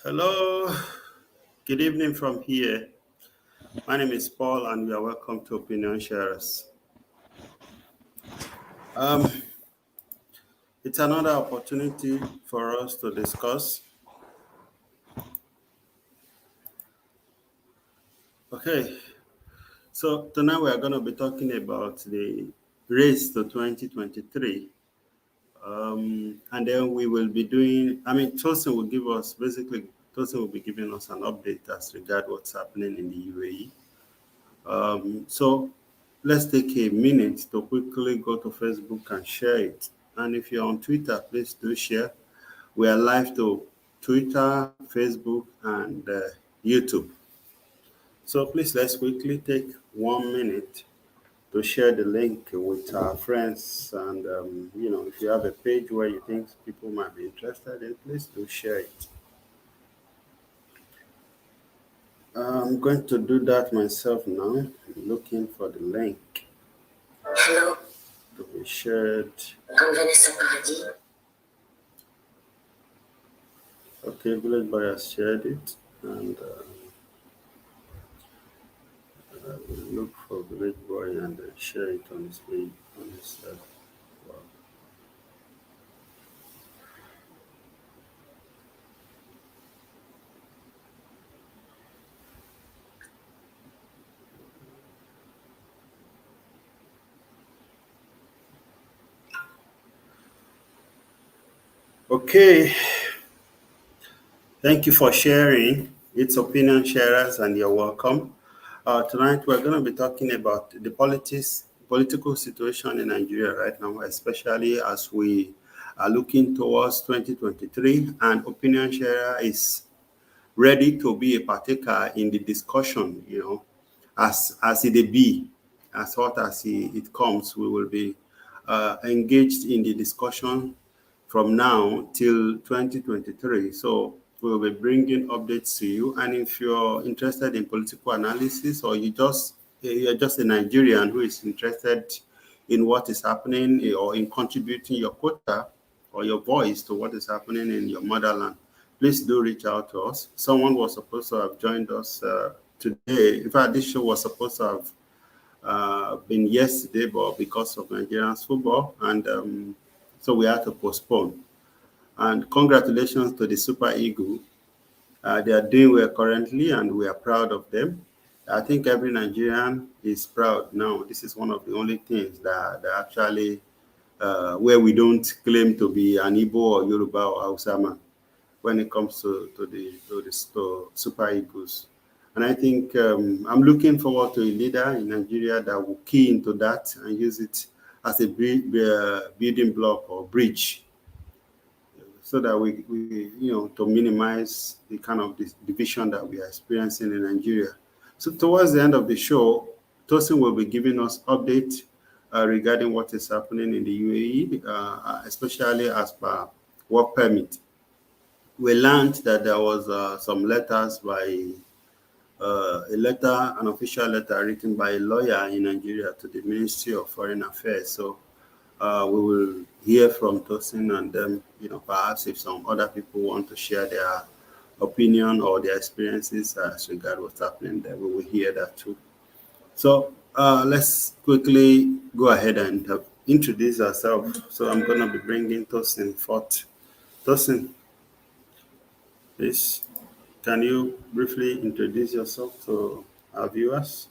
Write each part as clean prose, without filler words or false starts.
Hello, good evening from here. My name is Paul, and you are welcome to Opinion Sharers. Um, it's another opportunity for us to discuss. Okay, so tonight we are going to be talking about the race to 2023. And then we will be doing, Tosin will give us Tosin will be giving us an update as regard what's happening in the UAE. So let's take a minute to quickly go to Facebook and share it. And if you're on Twitter, please do share. We are live to Twitter, Facebook, and YouTube. So please let's quickly take 1 minute to share the link with our friends. And if you have a page where you think people might be interested in, please do share it. I'm going to do that myself now. I'm looking for the link. Hello. To be shared. I'm Vanessa Paradis. Okay, Village Boy has shared it, and I will look for Village Boy and share it on his page, on his wow. Okay, thank you for sharing. It's Opinion Sharers, and you're welcome. Tonight we're going to be talking about the political situation in Nigeria right now, especially as we are looking towards 2023, and Opinion Sharer is ready to be a partaker in the discussion, as it be, as hot as it comes, we will be engaged in the discussion from now till 2023. So we'll be bringing updates to you. And if you're interested in political analysis, or you're just a Nigerian who is interested in what is happening, or in contributing your quota or your voice to what is happening in your motherland, please do reach out to us. Someone was supposed to have joined us today. In fact, this show was supposed to have been yesterday, but because of Nigerian football, and so we had to postpone. And congratulations to the Super Eagle. They are doing well currently, and we are proud of them. I think every Nigerian is proud now. This is one of the only things that actually, where we don't claim to be an Igbo or Yoruba or Hausa man when it comes to Super Eagles. And I think I'm looking forward to a leader in Nigeria that will key into that and use it as a building block or bridge, so that we to minimize the kind of division that we are experiencing in Nigeria. So towards the end of the show, Tosin will be giving us update regarding what is happening in the UAE, especially as per work permit. We learned that there was some letters by an official letter written by a lawyer in Nigeria to the Ministry of Foreign Affairs. So we will hear from Tosin, and then, perhaps if some other people want to share their opinion or their experiences as regard what's happening there, we will hear that too. So let's quickly go ahead and introduce ourselves. So I'm going to be bringing Tosin forth. Tosin, please, can you briefly introduce yourself to our viewers?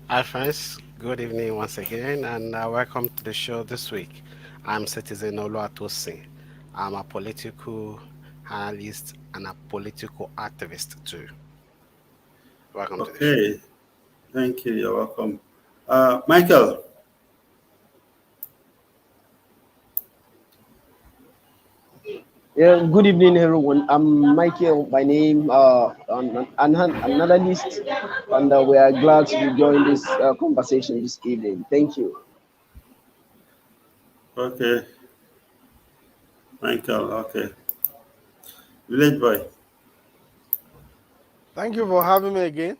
Hi, friends. Good evening once again, and welcome to the show this week. I'm Citizen Oluwatosin. I'm a political analyst and a political activist too. Welcome to the show. Okay, thank you. You're welcome. Michael. Yeah, good evening, everyone. I'm Michael by name, an analyst, and we are glad to join this conversation this evening. Thank you. Okay, Michael. Okay, Village Boy. Thank you for having me again.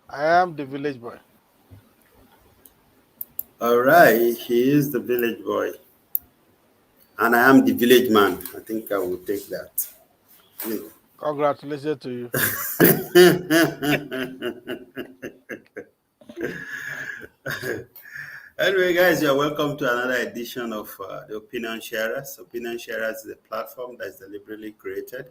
I am the village boy. All right, he is the Village Boy. And I am the village man. I think I will take that. You Congratulations to you. know. Anyway, guys, you're welcome to another edition of the Opinion Sharers. Opinion Sharers is a platform that's deliberately created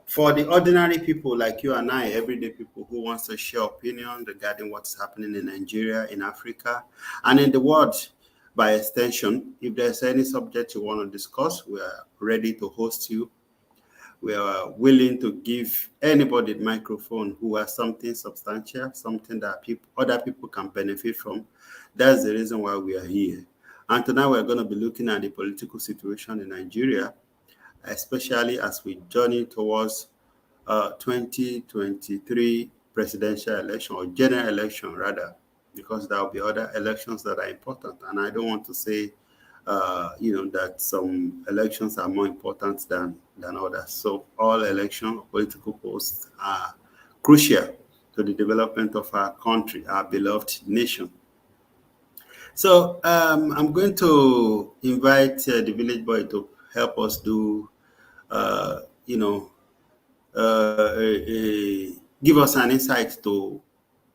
for the ordinary people like you and I, everyday people who wants to share opinion regarding what's happening in Nigeria, in Africa, and in the world. By extension, if there's any subject you want to discuss, we are ready to host you. We are willing to give anybody the microphone who has something substantial, something that other people can benefit from. That's the reason why we are here. And tonight we're going to be looking at the political situation in Nigeria, especially as we journey towards 2023 presidential election, or general election rather, because there will be other elections that are important. And I don't want to say, that some elections are more important than others. So all election political posts are crucial to the development of our country, our beloved nation. So I'm going to invite the village boy to help us do, uh, you know, give us an insight to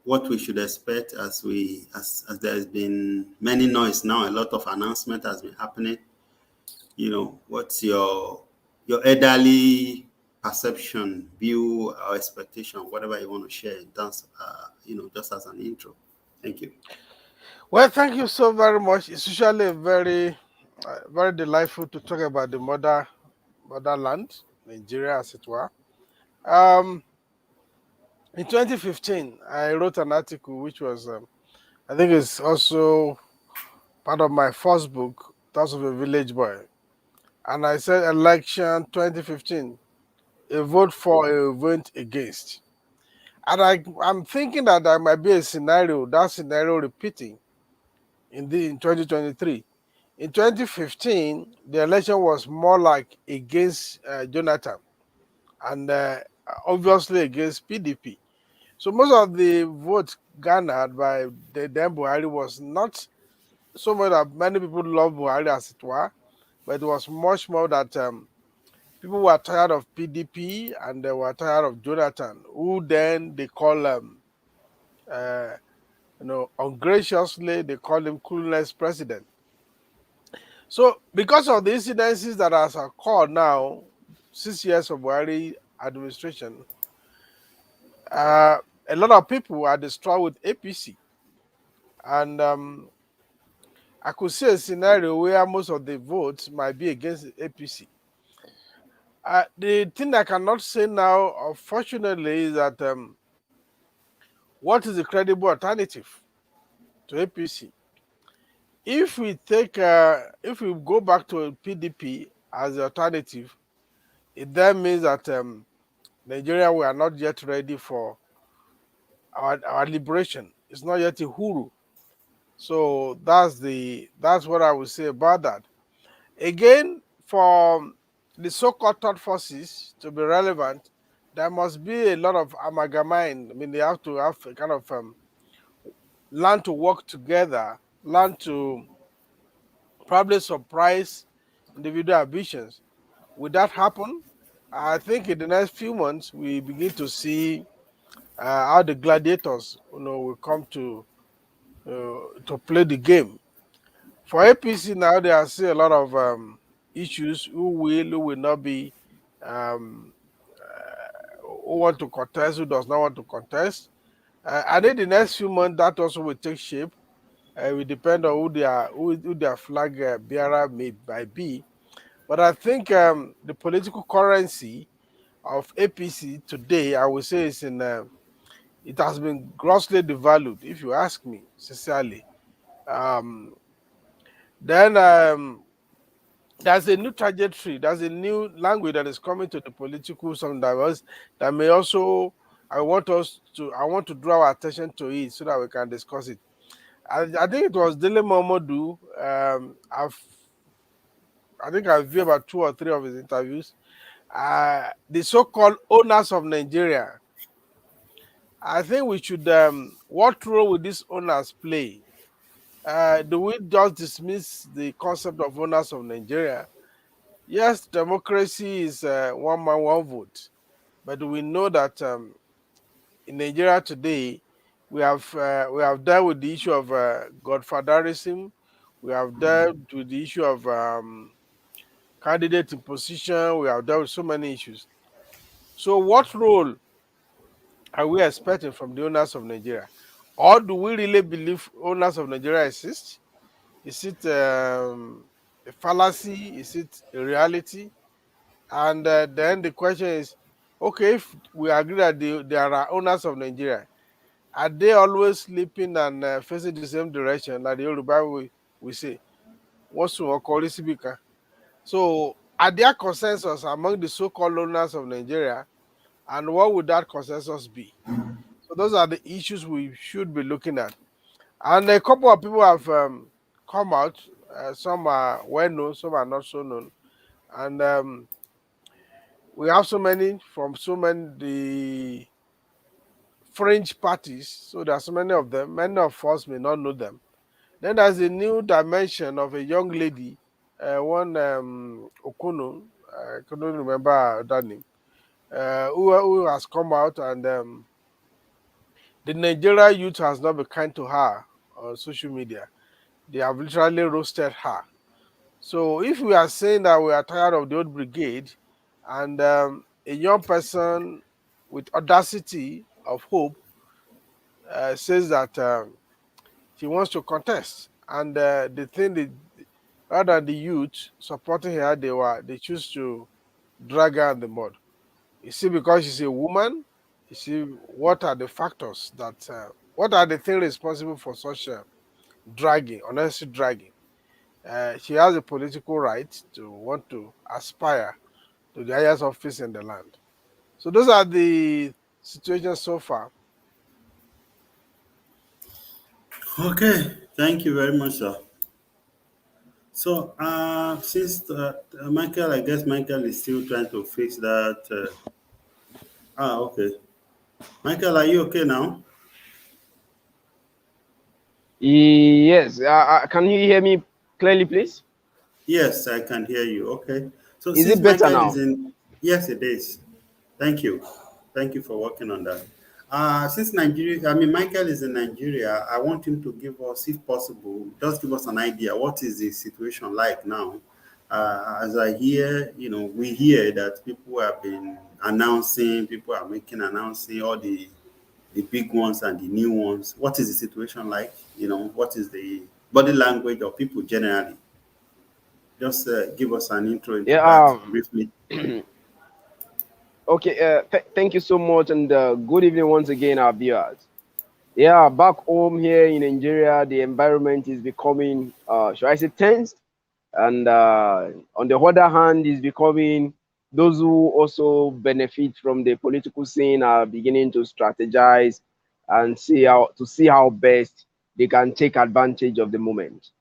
what we should expect as there's been many noise now. A lot of announcement has been happening. What's your elderly perception, view, or expectation, whatever you want to share in terms, just as an intro. Thank you. Well, thank you so very much. It's usually very delightful to talk about the motherland, Nigeria, as it were. Um, in 2015, I wrote an article which was, I think, it's also part of my first book, Thoughts of a Village Boy, and I said, election 2015, a vote for, a vote against. And I'm thinking that there might be that scenario repeating in 2023. In 2015, the election was more like against Jonathan, and obviously against PDP. So most of the votes garnered by the then Buhari was not so much that many people love Buhari as it were, but it was much more that people were tired of PDP and they were tired of Jonathan, who then they call uh, ungraciously they call him clueless president. So because of the incidences that has occurred now, 6 years of Buhari administration, uh, a lot of people are distraught with APC, and I could see a scenario where most of the votes might be against APC. The thing I cannot say now, unfortunately, is that what is the credible alternative to APC? If if we go back to PDP as the alternative, it then means that Nigeria, we are not yet ready for our liberation. It's not yet a huru. So that's what I would say about that. Again, for the so-called third forces to be relevant, there must be a lot of amalgamine. I mean, they have to have a kind of learn to work together, learn to probably surprise individual ambitions. Will that happen? I think in the next few months we begin to see how the gladiators, will come to play the game. For APC now, there are still a lot of issues. Who will not be, um, who want to contest, who does not want to contest. I think the next few months that also will take shape. It will depend on who their flag bearer might be. But I think the political currency of APC today, I would say, it has been grossly devalued, if you ask me sincerely. Um, then there's a new trajectory, there's a new language that is coming to the political sometimes that may also I want to draw our attention to it so that we can discuss it. I think it was Dele Momodu. I think I viewed about two or three of his interviews. The so-called owners of Nigeria. I think we should. What role will these owners play? Do we just dismiss the concept of owners of Nigeria Yes, democracy is one man, one vote. But we know that in Nigeria today, we have dealt with the issue of godfatherism. We have dealt with the issue of candidate in position. We have dealt with so many issues. So, what role are we expecting from the owners of Nigeria? Or do we really believe owners of Nigeria exist? Is it a fallacy? Is it a reality? And then the question is, okay, if we agree that there are owners of Nigeria, are they always sleeping and facing the same direction like the Yoruba we say? What's to call Isibika? So, are there consensus among the so-called owners of Nigeria, and what would that consensus be? So, those are the issues we should be looking at. And a couple of people have come out. Some are well known, some are not so known, and we have so many from so many the fringe parties. So there are so many of them. Many of us may not know them. Then there's a new dimension of a young lady, one Okuno, I couldn't remember that name, who has come out, and the Nigeria youth has not been kind to her on social media. They have literally roasted her. So if we are saying that we are tired of the old brigade, and a young person with audacity of hope says that she wants to contest, and the thing that rather than the youth supporting her, they choose to drag her in the mud. You see, because she's a woman, you see what are the factors that what are the things responsible for such dragging, unnecessary dragging. She has a political right to want to aspire to the highest office in the land. So those are the situations so far. Okay, thank you very much, sir. So, since Michael, I guess Michael is still trying to fix that. Okay. Michael, are you okay now? Yes. Can you hear me clearly, please? Yes, I can hear you. Okay. So, Is since it better Michael is now? in, yes, it is. Thank you. Thank you for working on that. Since Nigeria, I mean, Michael is in Nigeria, I want him to give us, if possible, just give us an idea. What is the situation like now? As I hear, we hear that people have been announcing, people are making announcing all the big ones and the new ones. What is the situation like? What is the body language of people generally? Just give us an intro into Yeah. that briefly. Okay. Thank you so much, and good evening once again, our viewers. Yeah, back home here in Nigeria, the environment is becoming, should I say, tense, and on the other hand, is becoming those who also benefit from the political scene are beginning to strategize and see how best they can take advantage of the moment.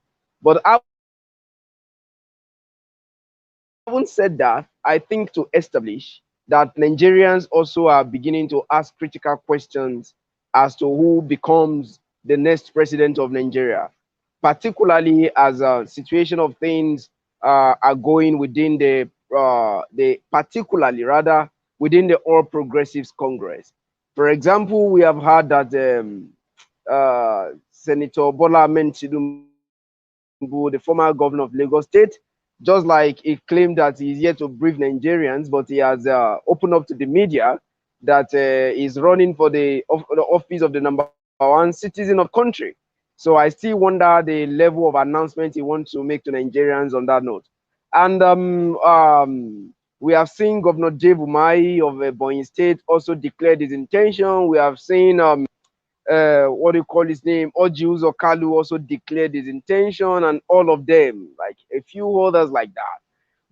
But having said that, I think to establish that Nigerians also are beginning to ask critical questions as to who becomes the next president of Nigeria, particularly as a situation of things are going within particularly rather within the All Progressives Congress. For example, we have heard that Senator Bola Ahmed Tinubu, the former governor of Lagos State, just like he claimed that he's here to brief Nigerians, but he has opened up to the media that he's running for the office of the #1 citizen of country. So I still wonder the level of announcement he wants to make to Nigerians on that note. And we have seen Governor Dave Umahi of Ebonyi State also declared his intention. We have seen what do you call his name? Ojiuzo Kalu also declared his intention, and all of them, like a few others like that.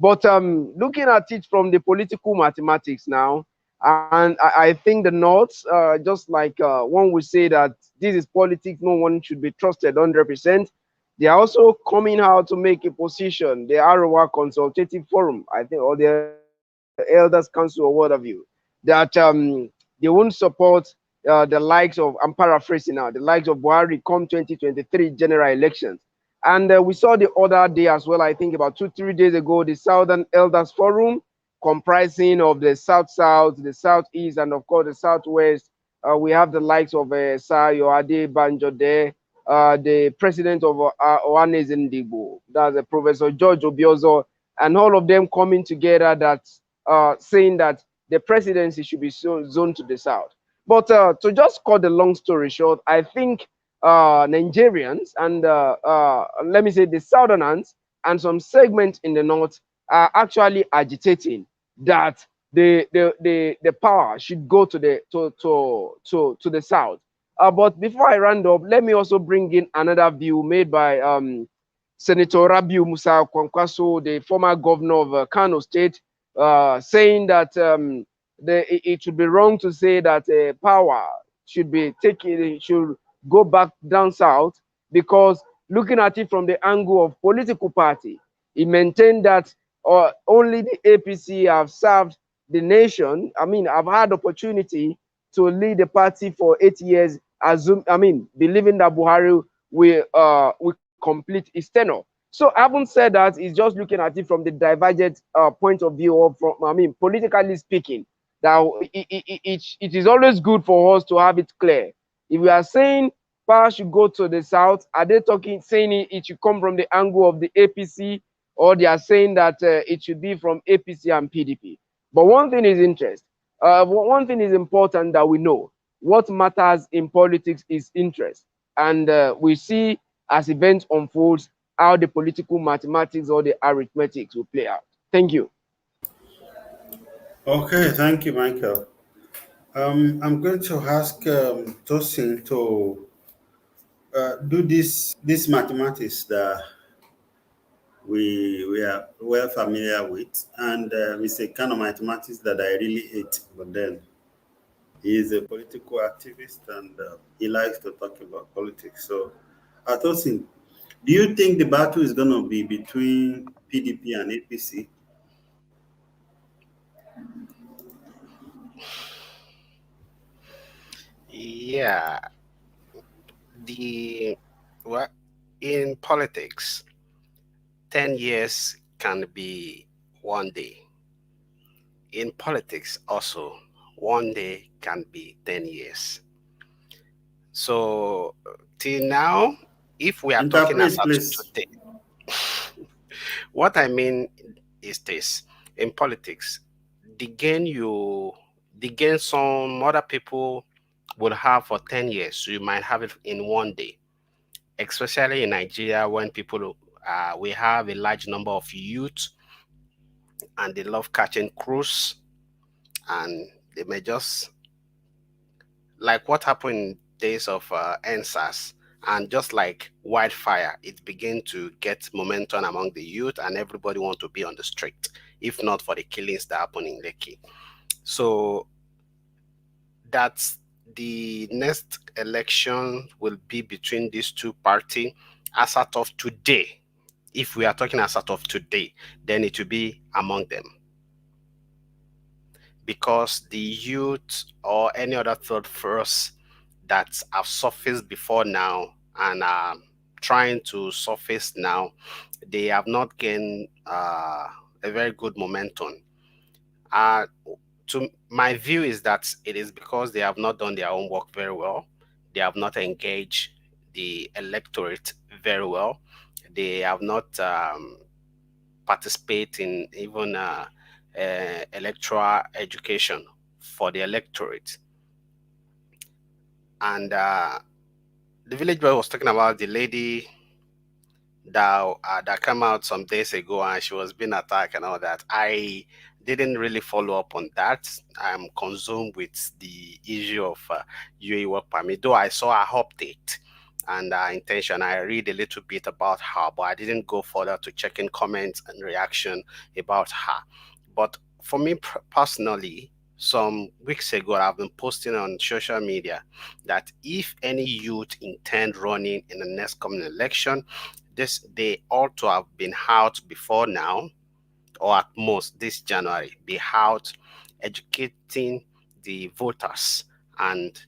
But looking at it from the political mathematics now, and I think the North, just like one would say that this is politics, no one should be trusted 100%. They are also coming out to make a position. The Arewa Consultative Forum, I think, or the Elders Council, or what have you, that they won't support the likes of, I'm paraphrasing now, the likes of Buhari come 2023 general elections. And we saw the other day as well, I think about 2, 3 days ago, the Southern Elders Forum, comprising of the South South, the Southeast, and of course the Southwest. We have the likes of Sayo Ade Banjo there, the president of Oanes Ndibo, that's Professor George Obiozo, and all of them coming together that saying that the presidency should be zoned to the South. But to just cut the long story short, I think Nigerians and let me say the Southerners and some segments in the North are actually agitating that the power should go to the South. But before I round up, let me also bring in another view made by Senator Rabiu Musa Kwankwaso, the former governor of Kano State, saying that it should be wrong to say that power should be taken, should go back down south, because looking at it from the angle of political party, he maintained that only the APC have served the nation. I mean, I've had opportunity to lead the party for 8 years, believing that Buhari will complete his tenure. So having said that, he's just looking at it from the divergent point of view of, from, politically speaking, that it is always good for us to have it clear. If we are saying power should go to the south, are they saying it should come from the angle of the APC, or they are saying that it should be from APC and PDP? But one thing is interest. One thing is important that we know. What matters in politics is interest. And we see as events unfolds how the political mathematics or the arithmetics will play out. Thank you. Okay, thank you, Michael. I'm going to ask Tosin to do this mathematics that we are well familiar with, and it's a kind of mathematics that I really hate. But then he is a political activist, and he likes to talk about politics. So, Tosin, do you think the battle is going to be between PDP and APC? Yeah, the well, in politics, 10 years can be one day. In politics, also, one day can be 10 years. So, till now, if we are talking as Interpret, at please. today, what I mean is this: in politics, the gain you, the gain some other people would have for 10 years, you might have it in one day, especially in Nigeria when people, we have a large number of youth and they love catching cruise, and they may just, like what happened in days of NSAS, and just like wildfire, it began to get momentum among the youth, and everybody want to be on the street, if not for the killings that happen in Lekki. So that's the next election will be between these two parties as out of today. If we are talking as out of today, then it will be among them, because the youth or any other third force that have surfaced before now and are trying to surface now, they have not gained a very good momentum. Uh, to my view is that it is because they have not done their own work very well. They have not engaged the electorate very well. They have not participate in even electoral education for the electorate. And the village boy was talking about the lady that came out some days ago and she was being attacked and all that. I didn't really follow up on that. I'm consumed with the issue of UAE work permit, though I saw her update and intention. I read a little bit about her, but I didn't go further to check in comments and reaction about her. But for me personally, some weeks ago, I've been posting on social media that if any youth intend running in the next coming election, this they ought to have been out before now, or at most this January, be out educating the voters and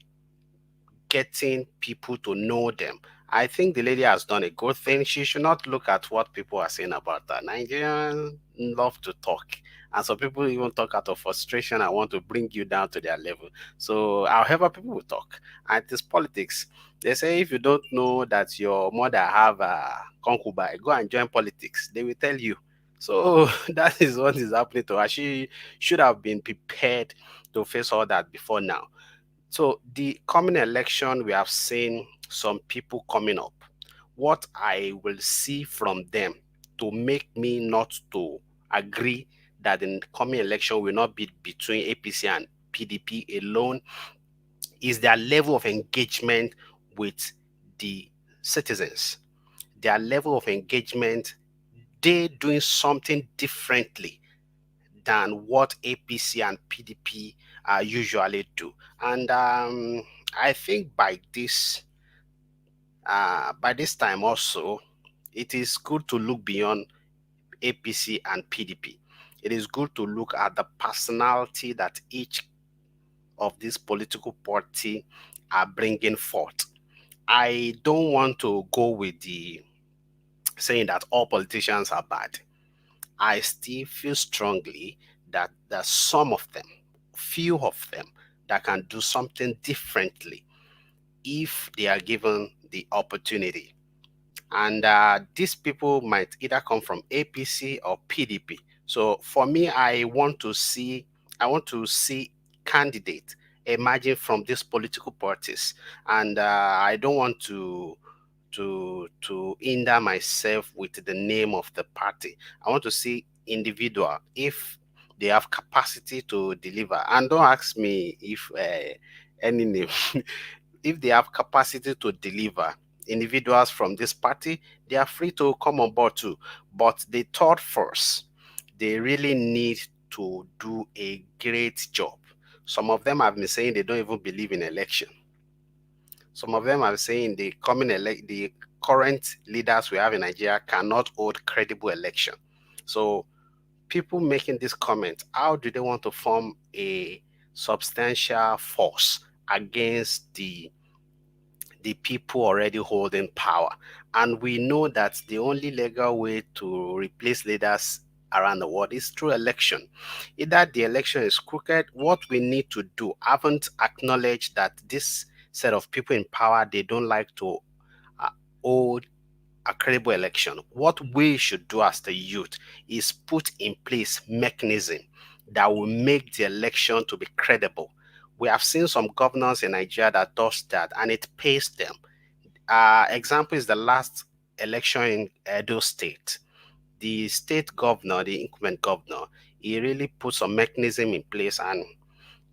getting people to know them I think the lady has done a good thing. She should not look at what people are saying about her. Nigerians love to talk. And some people even talk out of frustration and want to bring you down to their level. So, however, people will talk. And it is politics. They say if you don't know that your mother have a concubine, go and join politics. They will tell you. So that is what is happening to her. She should have been prepared to face all that before now. So the coming election, we have seen some people coming up. What I will see from them to make me not to agree that the coming election will not be between APC and PDP alone is their level of engagement with the citizens. Their level of engagement, they doing something differently than what APC and PDP usually do. And I think by this time also, it is good to look beyond APC and PDP. It is good to look at the personality that each of these political party are bringing forth. I don't want to go with the saying that all politicians are bad. I still feel strongly that there's some of them, few of them, that can do something differently if they are given the opportunity. And these people might either come from APC or PDP. So for me, I want to see candidates emerging from these political parties, and I don't want to hinder myself with the name of the party. I want to see individual if they have capacity to deliver. And don't ask me if any name. If they have capacity to deliver, individuals from this party, they are free to come on board too. But the third force, they really need to do a great job. Some of them have been saying they don't even believe in election. Some of them are saying the current leaders we have in Nigeria cannot hold credible election. So people making this comment, how do they want to form a substantial force against the people already holding power? And we know that the only legal way to replace leaders around the world is through election. Either the election is crooked, what we need to do, haven't acknowledged that this set of people in power, they don't like to uh, hold a credible election. What we should do as the youth is put in place mechanism that will make the election to be credible. We have seen some governors in Nigeria that does that, and it pays them. Example is the last election in Edo State. The state governor, the incumbent governor, he really put some mechanism in place, and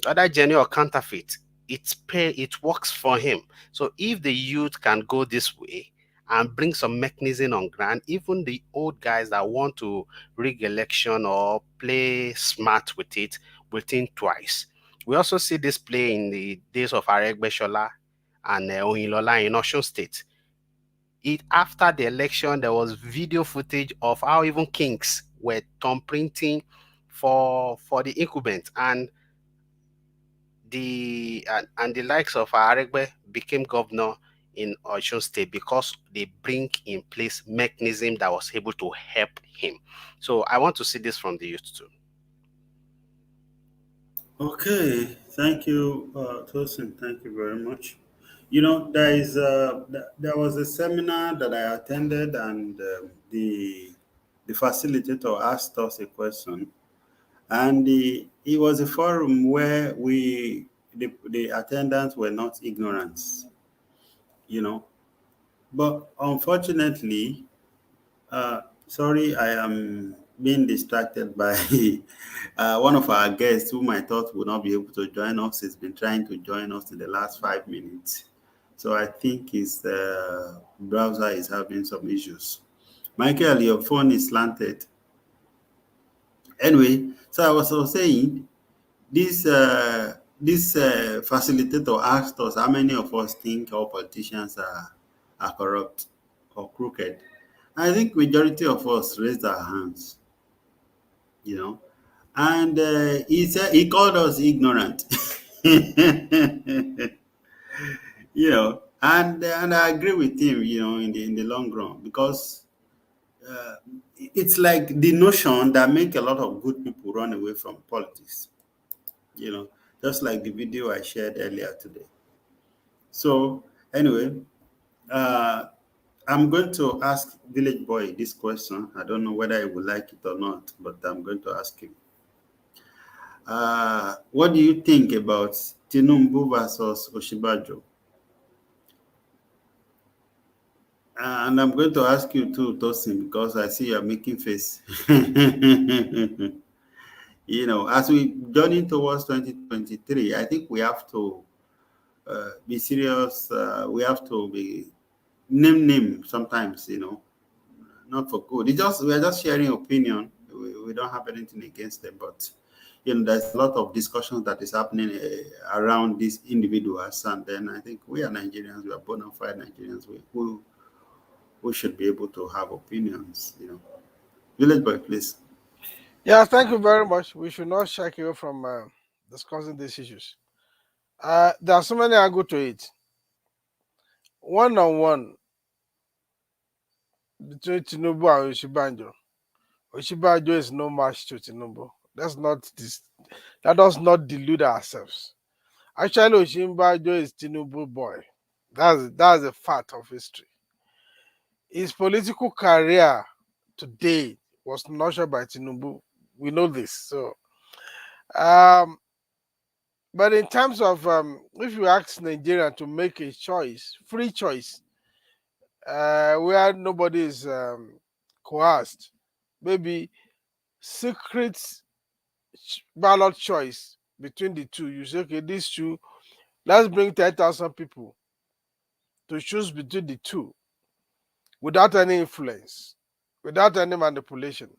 whether genuine or counterfeit, it works for him. So if the youth can go this way and bring some mechanism on ground, even the old guys that want to rig election or play smart with it will think twice. We also see this play in the days of Aregbeshola and Oyinlola in Osun State. After the election, there was video footage of how even kings were thumb printing for the incumbent, and the likes of Aregbe became governor in Osun State because they bring in place mechanism that was able to help him. So I want to see this from the youth too. Okay, thank you, Tosin. Thank you very much. There was a seminar that I attended, and the facilitator asked us a question, and it was a forum where the attendants were not ignorant, you know. But unfortunately, sorry, I am being distracted by one of our guests whom I thought would not be able to join us. He's been trying to join us in the last 5 minutes. So I think his browser is having some issues. Michael, your phone is slanted. Anyway, so I was saying, this facilitator asked us how many of us think all politicians are corrupt or crooked. I think majority of us raised our hands, you know, and he called us ignorant. you know, And I agree with him, in the long run, because uh, it's like the notion that make a lot of good people run away from politics. You know, just like the video I shared earlier today. So anyway, uh, I'm going to ask Village Boy this question. I don't know whether he will like it or not, but I'm going to ask him. What do you think about Tinubu versus Oshibajo? And I'm going to ask you too, Tosin, because I see you're making face. As we journey towards 2023, I think we have to be serious. We have to be name sometimes, not for good. We're just sharing opinion. We don't have anything against them, but there's a lot of discussions that is happening around these individuals, and then I think we are Nigerians. We are bona fide Nigerians. We should be able to have opinions. Village Boy, please. Yeah, thank you very much. We should not shy away from discussing these issues. There are so many angles to it. One on one between Tinubu and Oshibanjo. Oshibanjo is no match to Tinubu. That's not this. That does not delude ourselves. Actually, Oshibanjo is Tinubu boy. That's a fact of history. His political career today was nurtured by Tinubu. We know this. So, um, but in terms of if you ask Nigerian to make a choice, free choice, where nobody is coerced, maybe secret ballot choice between the two. You say, okay, these two, let's bring 10,000 people to choose between the two without any influence, without any manipulation.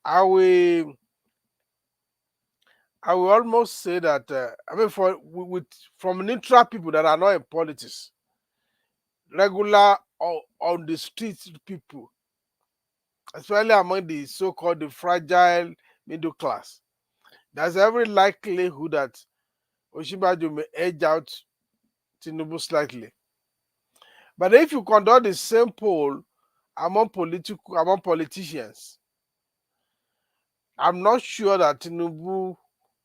I will, I will almost say that, I mean, from neutral people that are not in politics, regular or on the street people, especially among the so-called the fragile middle class, there's every likelihood that Oshibajo may edge out Tinubu slightly. But if you conduct the same poll among politicians, I'm not sure that Tinubu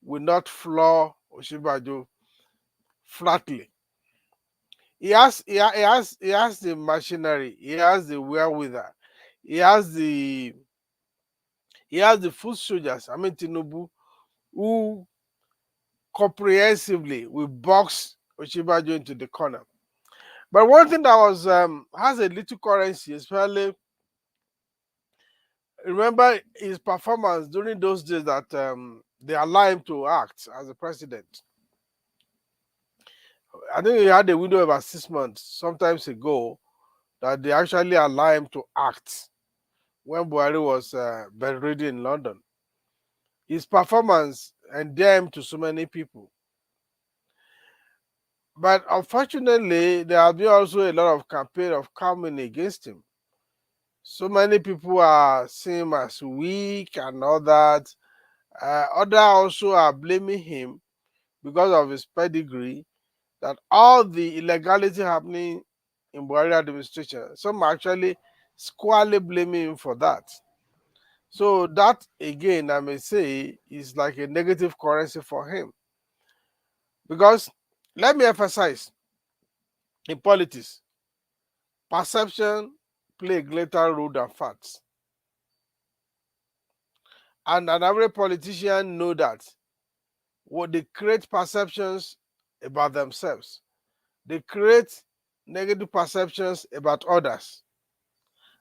will not floor Oshibajo flatly. He has the machinery, he has the wherewithal, he has the foot soldiers. I mean Tinubu, who comprehensively will box Oshibajo into the corner. But one thing that was has a little currency, especially remember his performance during those days that they allowed him to act as a president. I think he had a window of about 6 months, sometimes ago, that they actually allowed him to act when Buhari was bedridden in London. His performance endeared him to so many people. But unfortunately, there have been also a lot of campaign of coming against him. So many people are seeing him as weak and all that. Others also are blaming him because of his pedigree, that all the illegality happening in Buhari administration, some are actually squarely blaming him for that. So that again, I may say, is like a negative currency for him. Because let me emphasize, in politics, perception play a greater role than facts. And every politician know that what they create perceptions about themselves. They create negative perceptions about others.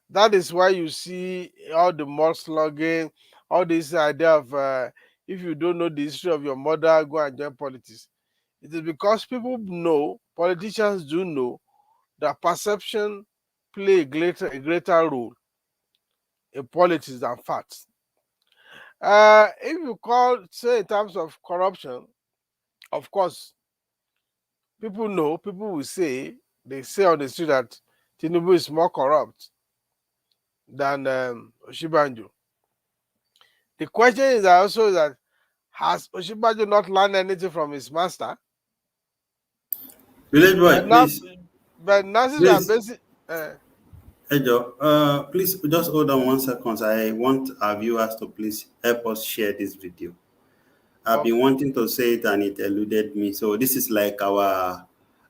That is why you see all the mudslinging, all this idea of if you don't know the history of your mother, go and join politics. It is because people know, politicians do know, that perception play a greater role in politics than facts. If you say in terms of corruption, of course, people know, people will say, they say on the street that Tinubu is more corrupt than Oshibanjo. The question is also that, has Oshibanjo not learned anything from his master? Village But Boy, now, please. but nurses are Please, basic. Ejo, please just hold on 1 second. I want our viewers to please help us share this video. I've been Okay, wanting to say it and it eluded me. So this is like our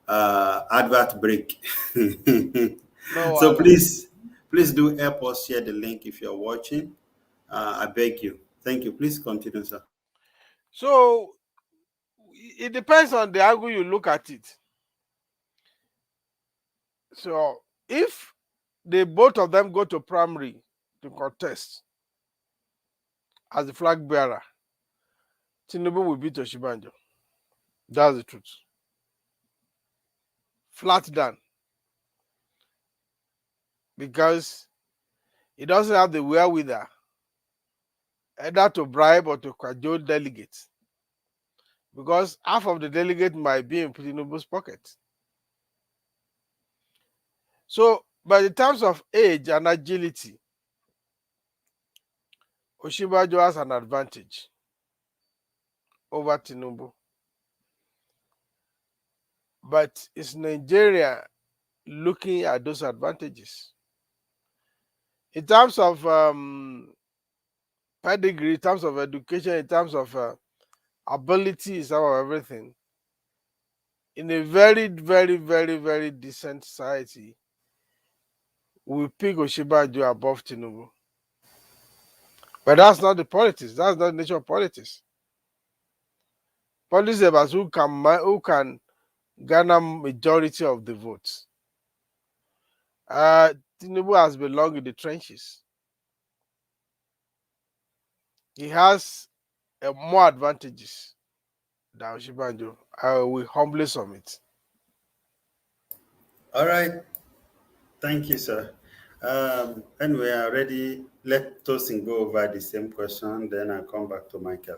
advert break. no So wala. please do help us share the link if you're watching. I beg you. Thank you. Please continue, sir. So it depends on the angle you look at it. So if they both of them go to primary to contest as the flag bearer, Tinubu will beat Oshibanjo. That's the truth. Flat down. Because he doesn't have the wherewithal either to bribe or to cajole delegates. Because half of the delegate might be in Tinubu's pocket. So, by the terms of age and agility, Oshibanjo has an advantage over Tinubu. But it's Nigeria looking at those advantages. In terms of pedigree, in terms of education, in terms of ability, in terms of everything, in a very, very, very, very decent society, we pick Oshibanjo above Tinubu. But that's not the politics. That's not the nature of politics. Politics is about who can garner majority of the votes. Tinubu has belonged in the trenches. He has more advantages than Oshibanjo. I will humbly submit. All right. Thank you, sir. Anyway, I already let Tosin go over the same question, then I'll come back to Michael.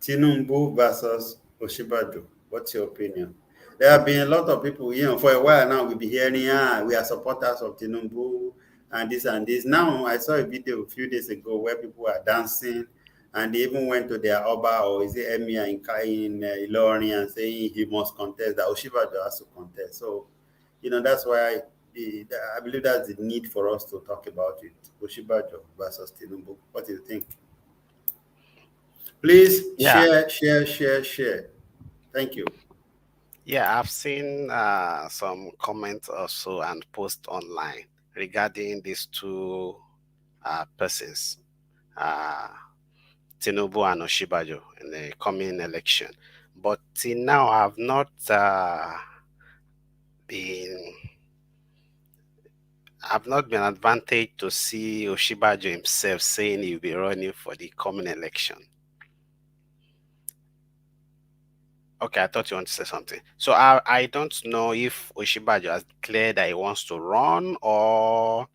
Tinubu versus Oshibajo. What's your opinion? There have been a lot of people, for a while now, we'll be hearing, we are supporters of Tinubu and this and this. Now, I saw a video a few days ago where people are dancing and they even went to their Oba or is it Emir in Ilorin and saying he must contest, that Oshibajo has to contest. So, that's why I believe that's the need for us to talk about it. Oshibajo versus Tinubu. What do you think? Please Yeah, share. Thank you. yeah, I've seen some comments also and posts online regarding these two persons, uh, Tinubu and Oshibajo, in the coming election. But till now, I've not been I've not been advantaged to see Oshibajo himself saying he'll be running for the coming election. Okay, I thought you want to say something. So I don't know if Oshibajo has declared that he wants to run, or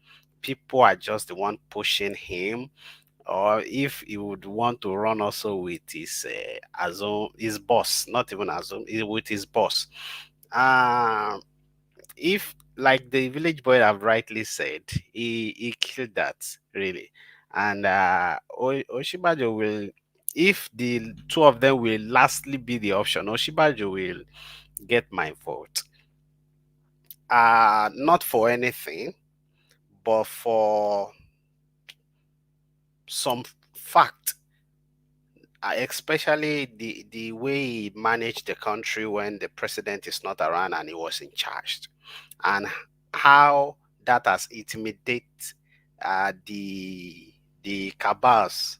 people are just the one pushing him, or if he would want to run also with his his boss, not even with his boss. Um, if, like the village boy have rightly said, he killed that really, and Oshibajo will, if the two of them will lastly be the option, Oshibajo will get my vote. Not for anything, but for some fact, especially the way he managed the country when the president is not around and he was in charge, and how that has intimidated the cabals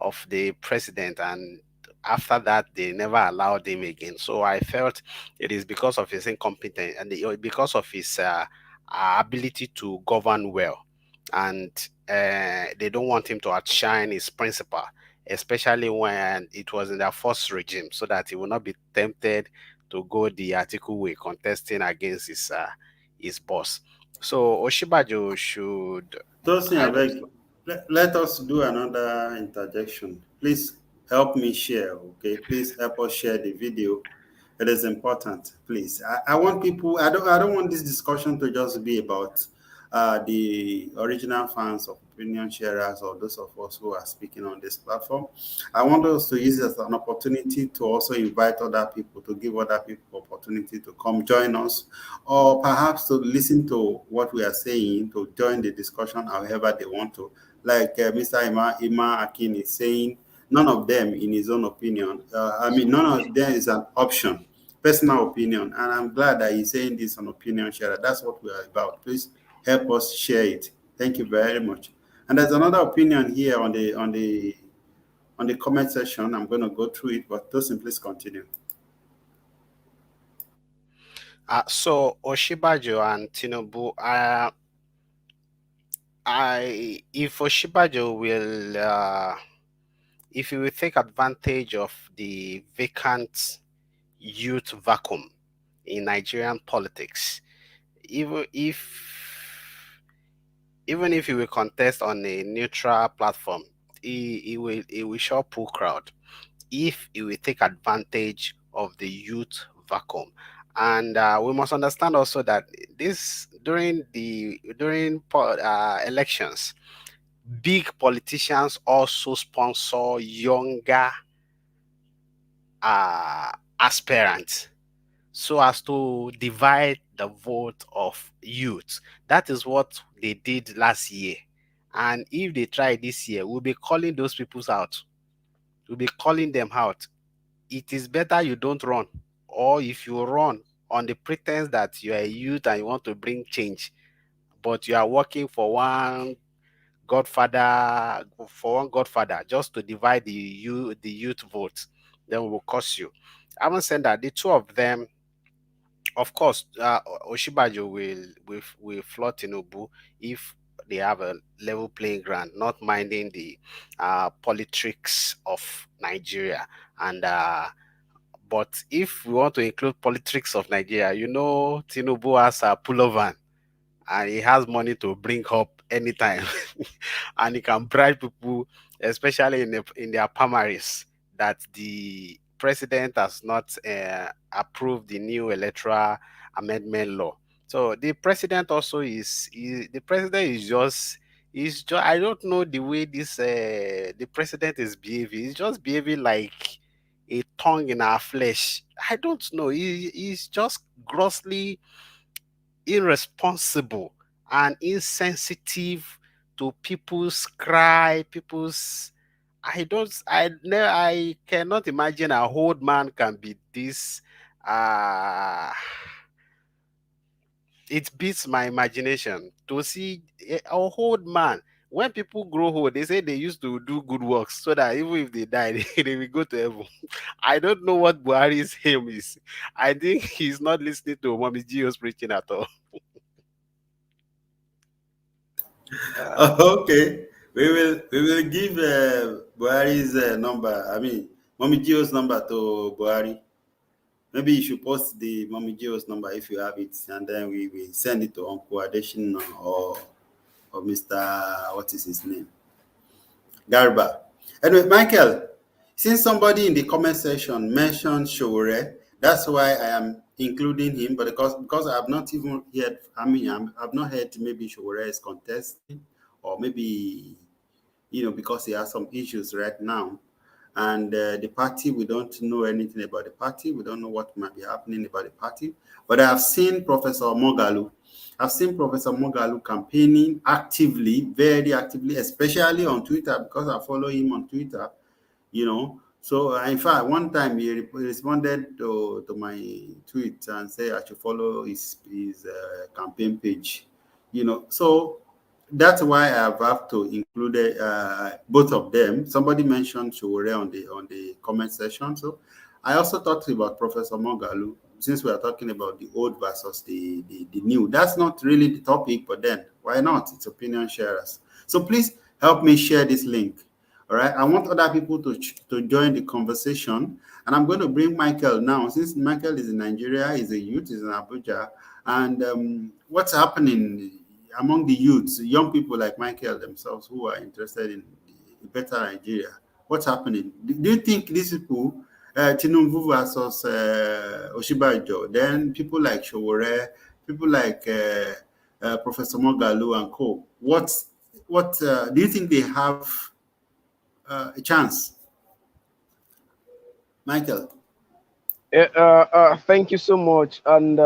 of the president, and after that they never allowed him again. So I felt it is because of his incompetence and because of his ability to govern well, and they don't want him to outshine his principal, especially when it was in their first regime, so that he will not be tempted to go the article way, contesting against his boss. So Oshibajo should, Tosin, I I don't beg, let us do another interjection. Please help me share, okay? Please help us share the video. It is important, please. I want people, I don't want this discussion to just be about the original fans of opinion sharers or those of us who are speaking on this platform. I want us to use it as an opportunity to also invite other people, to give other people opportunity to come join us, or perhaps to listen to what we are saying, to join the discussion however they want to. Like Mr. Ima Akin is saying, none of them, in his own opinion, none of them is an option, personal opinion. And I'm glad that he's saying this on opinion share. That's what we are about. Please help us share it. Thank you very much. And there's another opinion here on the comment section. I'm going to go through it, but Tosin, please continue. So Oshibajo and Tinubu, if Oshibajo will, if he will take advantage of the vacant youth vacuum in Nigerian politics, even if he will contest on a neutral platform, he will sure pull crowd if he will take advantage of the youth vacuum. And we must understand also that this during elections, big politicians also sponsor younger aspirants so as to divide the vote of youth. That is what they did last year. And if they try this year, we'll be calling those people out. We'll be calling them out. It is better you don't run. Or if you run on the pretense that you are a youth and you want to bring change, but you are working for one godfather just to divide the youth vote, then we will curse you. I haven't said that the two of them, of course, Oshibajo will float Tinubu if they have a level playing ground, not minding the politics of Nigeria. And but if we want to include politics of Nigeria, Tinubu has a pullover and he has money to bring up anytime, and he can bribe people, especially in their primaries, that the president has not approved the new electoral amendment law. So the president also the president is just I don't know the way the president is behaving. He's just behaving like a tongue in our flesh. I don't know. He's just grossly irresponsible and insensitive to people's cry, people's. I cannot imagine a old man can be this. Uh, it beats my imagination to see a old man. When people grow old, they say they used to do good works so that even if they die, they will go to heaven. I don't know what Buhari's aim is. I think he's not listening to Mommy Gio's preaching at all. Okay, we will give Buhari's number. Mommy Gio's number to Buhari. Maybe you should post the Mommy Gio's number if you have it, and then we will send it to Uncle Adesina or Mr. What is his name? Garba. Anyway, Michael, since somebody in the comment section mentioned Shore, that's why I am including him. But because I have not even heard, I've not heard maybe Shore is contesting, or maybe because he has some issues right now. And the party, we don't know anything about the party. We don't know what might be happening about the party. But I have seen Professor Mogalu. I've seen Professor Mogalu campaigning actively, very actively, especially on Twitter, because I follow him on Twitter, So, in fact, one time he responded to my tweet and said I should follow his campaign page, So, that's why I have to include both of them. Somebody mentioned Shore on the comment section. So I also talked about Professor Mogalu, since we are talking about the old versus the new. That's not really the topic, but then why not? It's opinion sharers. So please help me share this link. All right. I want other people to join the conversation. And I'm going to bring Michael now. Since Michael is in Nigeria, he's a youth, he's in Abuja. And what's happening among the youths, young people like Michael themselves who are interested in better Nigeria? What's happening? Do you think these people, Tinubu versus Oshibajo, then people like Showore, people like Professor Mogalu and co. What do you think they have a chance? Michael. Thank you so much. And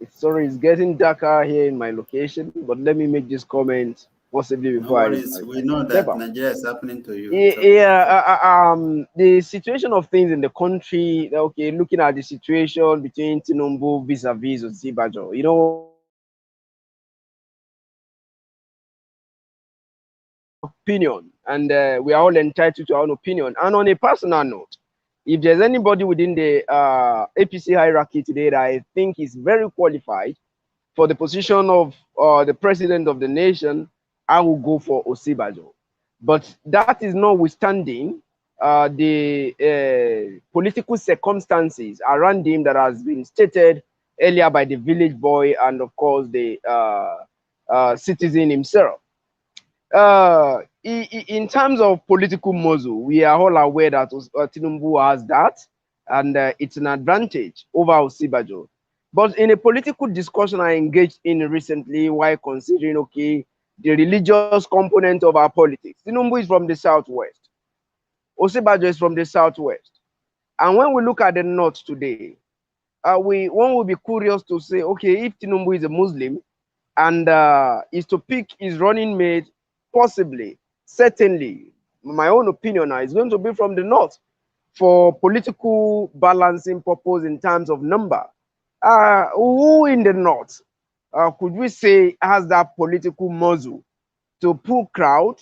sorry, it's getting darker here in my location, but let me make this comment possibly No before worries. We know I step that out. Nigeria is happening to you. It's okay. Yeah, the situation of things in the country, okay, looking at the situation between Tinubu vis-a-vis Osibajo, you know, opinion, and we are all entitled to our own opinion. And on a personal note, if there's anybody within the APC hierarchy today that I think is very qualified for the position of the president of the nation, I will go for Osibajo. But that is notwithstanding the political circumstances around him that has been stated earlier by the village boy and, of course, the citizen himself. In terms of political muscle, we are all aware that Tinubu has that, and it's an advantage over Osibajo. But in a political discussion I engaged in recently while considering, okay, the religious component of our politics, Tinubu is from the southwest, Osibajo is from the southwest. And when we look at the north today, one will be curious to say, okay, if Tinubu is a Muslim, and is to pick his running mate, possibly, certainly, my own opinion now, is going to be from the north for political balancing purpose in terms of number. Who in the north could we say has that political muscle to pull crowd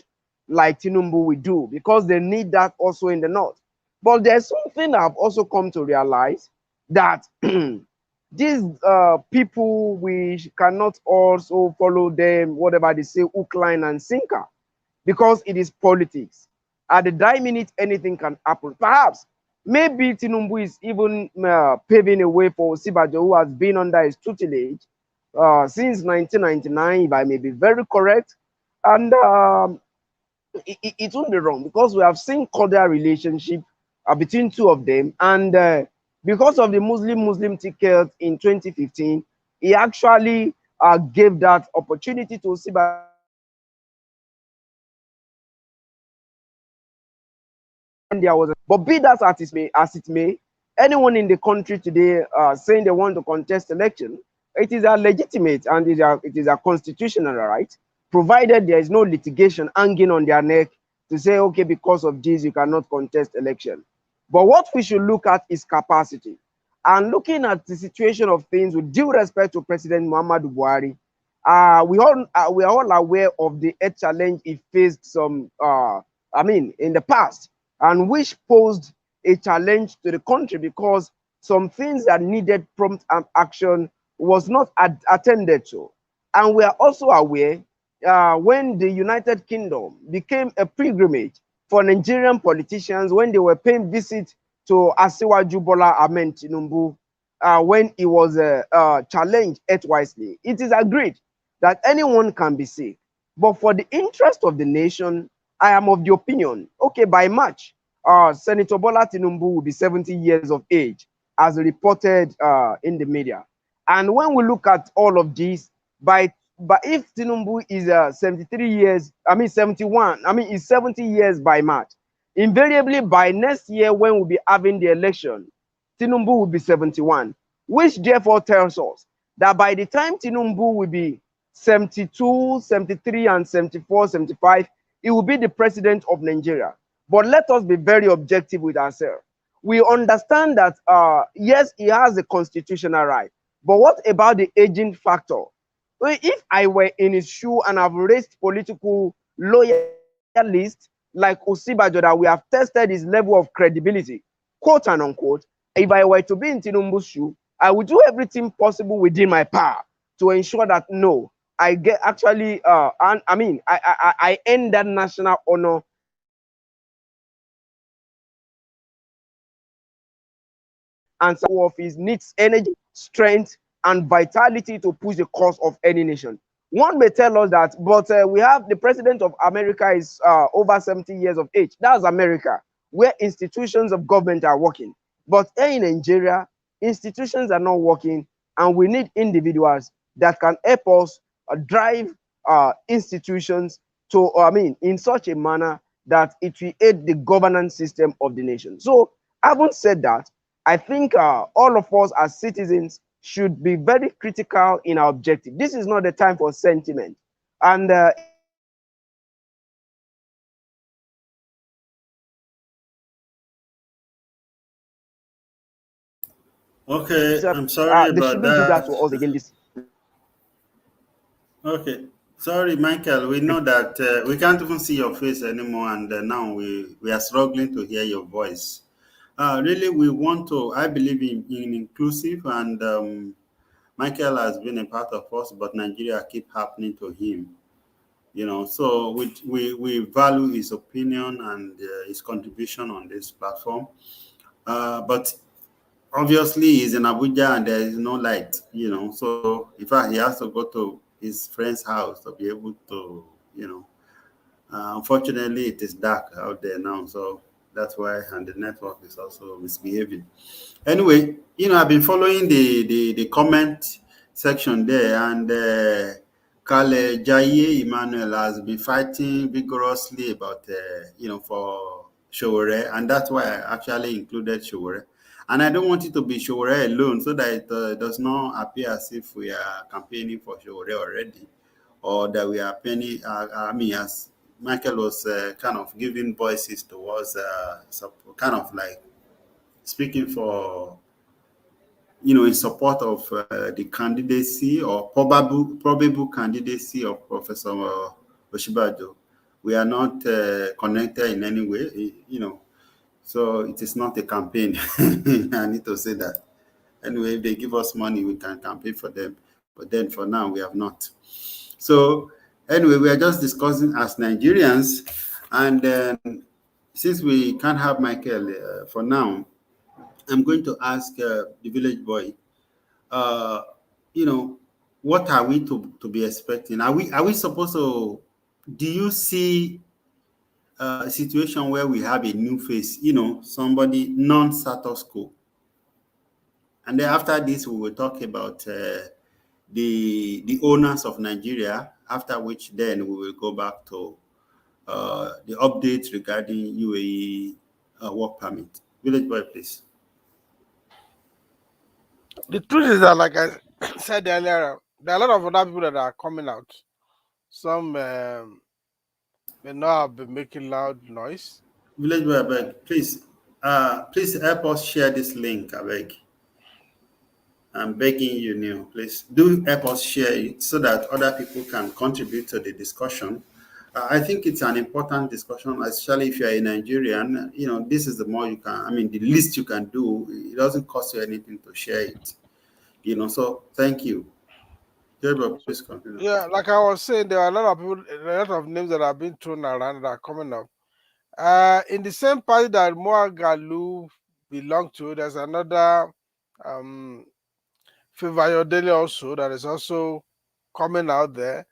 like Tinubu will do? Because they need that also in the north. But there's something I've also come to realize, that these people, we cannot also follow them, whatever they say, hook, line, and sinker, because it is politics. At the die minute, anything can happen. Perhaps, maybe Tinubu is even paving a way for Osibajo, who has been under his tutelage since 1999, if I may be very correct. And it won't be wrong, because we have seen cordial relationship between two of them. And because of the Muslim ticket in 2015, he actually gave that opportunity to Osibajo. There was but be that as it may, anyone in the country today saying they want to contest election, it is a legitimate and it is a constitutional right, provided there is no litigation hanging on their neck to say, okay, because of this you cannot contest election. But what we should look at is capacity. And looking at the situation of things, with due respect to President Muhammadu Buhari, we are all aware of the health challenge he faced in the past, and which posed a challenge to the country, because some things that needed prompt action was not attended to. And we are also aware when the United Kingdom became a pilgrimage for Nigerian politicians, when they were paying visit to Asiwaju Bola Ahmed Tinubu, when he was challenged wisely, it is agreed that anyone can be sick. But for the interest of the nation, I am of the opinion, okay, by March, Senator Bola Tinubu will be 70 years of age, as reported in the media. And when we look at all of this, but if Tinubu is 73 years, 71, is 70 years by March, invariably by next year when we'll be having the election, Tinubu will be 71, which therefore tells us that by the time Tinubu will be 72, 73, and 74, 75, he will be the president of Nigeria. But let us be very objective with ourselves. We understand that, yes, he has a constitutional right, but what about the aging factor? If I were in his shoe and I've raised political loyalists like Osibajo, that we have tested his level of credibility, quote and unquote, if I were to be in Tinubu's shoe, I would do everything possible within my power to ensure that, no, I get actually, I end that national honor and of his needs energy, strength, and vitality to push the cause of any nation. One may tell us that, but we have the president of America is over 70 years of age. That's America, where institutions of government are working. But here in Nigeria, institutions are not working, and we need individuals that can help us drive institutions to, I mean, in such a manner that it will aid the governance system of the nation. So, having said that, I think all of us as citizens should be very critical in our objective. This is not the time for sentiment. And it is not the time for sentiment. This is the time for objectivity. Okay, They I'm sorry shouldn't do about that to us that. again this. Okay, sorry, Michael. We know that we can't even see your face anymore, and now we are struggling to hear your voice. Really, we want to. I believe in inclusive, and Michael has been a part of us, but Nigeria keep happening to him. So we value his opinion and his contribution on this platform. But obviously he's in Abuja and there is no light, so in fact he has to go to his friend's house to be able to, unfortunately it is dark out there now, so that's why, and the network is also misbehaving. Anyway, I've been following the comment section there, and Kale Jaye Emmanuel has been fighting vigorously about, for Showore, and that's why I actually included Showore. And I don't want it to be Showore alone, so that it does not appear as if we are campaigning for Showore already, or that we are penny. I mean, as Michael was kind of giving voices towards, kind of like speaking for, in support of the candidacy or probable candidacy of Professor Oshibajo. We are not connected in any way, so it is not a campaign. I need to say that. Anyway, if they give us money, we can campaign for them. But then for now, we have not. So anyway, we are just discussing as Nigerians. And then since we can't have Michael for now, I'm going to ask the village boy, uh, you know, what are we to be expecting? Are we supposed to? Do you see a situation where we have a new face? Somebody non-status quo, and then after this, we will talk about the owners of Nigeria. After which, then we will go back to the updates regarding UAE work permit. Village boy, please. The truth is that, like I said earlier, there are a lot of other people that are coming out. Some may not have been making loud noise. Village boy, abeg, please help us share this link, abeg. I'm begging you, Neil. Please do help us share it so that other people can contribute to the discussion. I think it's an important discussion, especially if you're a Nigerian. This is the more you can, I mean, the least you can do. It doesn't cost you anything to share it. So thank you. Gabriel, So, please continue. yeah, like I was saying, there are a lot of people, a lot of names that are being thrown around that are coming up. In the same party that Moagalu belonged to, there's another um, Fivayodele also that is also coming out there.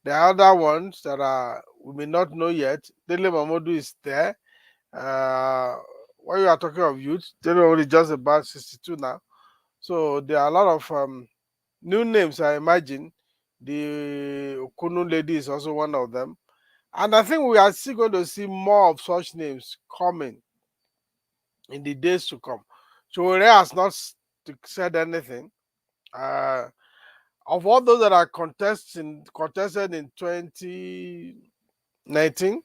There are other ones that are we may not know yet. Dele Mamodu is there. When you are talking of youth, Dele Mamodu is just about 62 now. So there are a lot of new names, I imagine. The Okunu lady is also one of them. And I think we are still going to see more of such names coming in the days to come. Chowore has not said anything. Uh, of all those that are contested in 2019,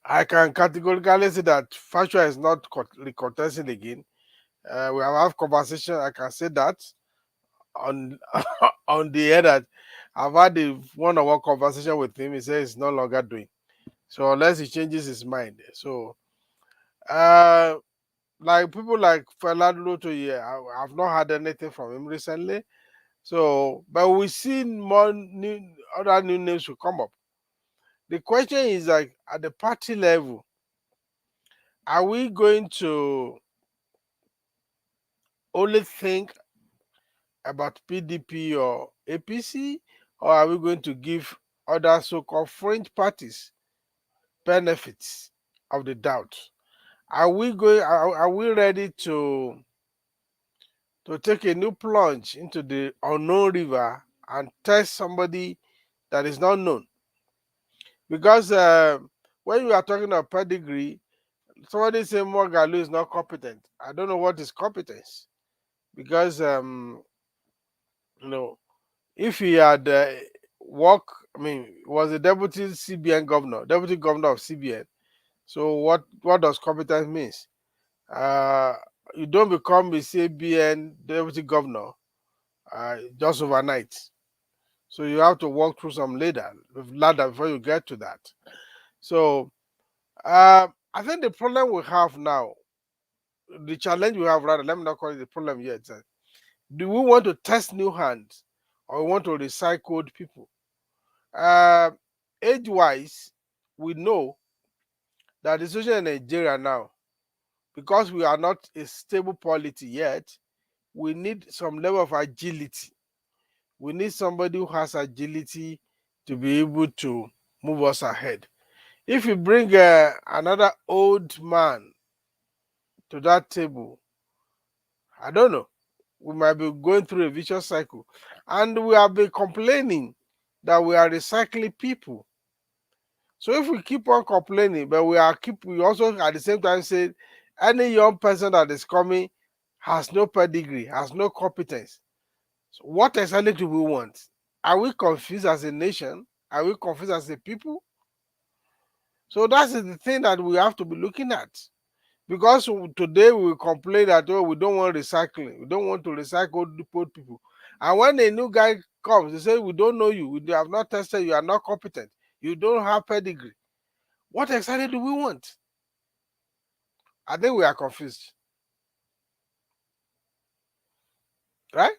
I can categorically say that Fashua is not contesting again. We have conversation. I can say that on on the air that I've had a one-on-one conversation with him. He says he's no longer doing. So unless he changes his mind. So uh like people like Fela Loto, yeah, I've not heard anything from him recently. So but we see more other new names will come up. The question is, like, at the party level, are we going to only think about PDP or APC, or are we going to give other so-called fringe parties benefits of the doubt? Are we ready to take a new plunge into the unknown river and test somebody that is not known. Because when you are talking about pedigree, somebody say Morgalu is not competent. I don't know what is competence, because you know, if he had work, I mean, was a deputy CBN governor, deputy governor of CBN. So what does competence means? Uh, you don't become a CBN deputy governor just overnight. So you have to walk through some ladder before you get to that. So I think the problem we have now, the challenge we have rather, let me not call it the problem yet. Do we want to test new hands, or we want to recycle people? Uh, Age-wise, we know that the situation in Nigeria now, because we are not a stable polity yet, we need some level of agility. We need somebody who has agility to be able to move us ahead. If you bring another old man to that table, I don't know, we might be going through a vicious cycle. And we have been complaining that we are recycling people. So if we keep on complaining, but we also at the same time say any young person that is coming has no pedigree, has no competence. So what exactly do we want? Are we confused as a nation? Are we confused as a people? So that's the thing that we have to be looking at. Because today we complain that, oh, we don't want recycling, we don't want to recycle the poor people. And when a new guy comes, they say, we don't know you, we have not tested, you are not competent, you don't have pedigree. What exactly do we want? I think we are confused, right?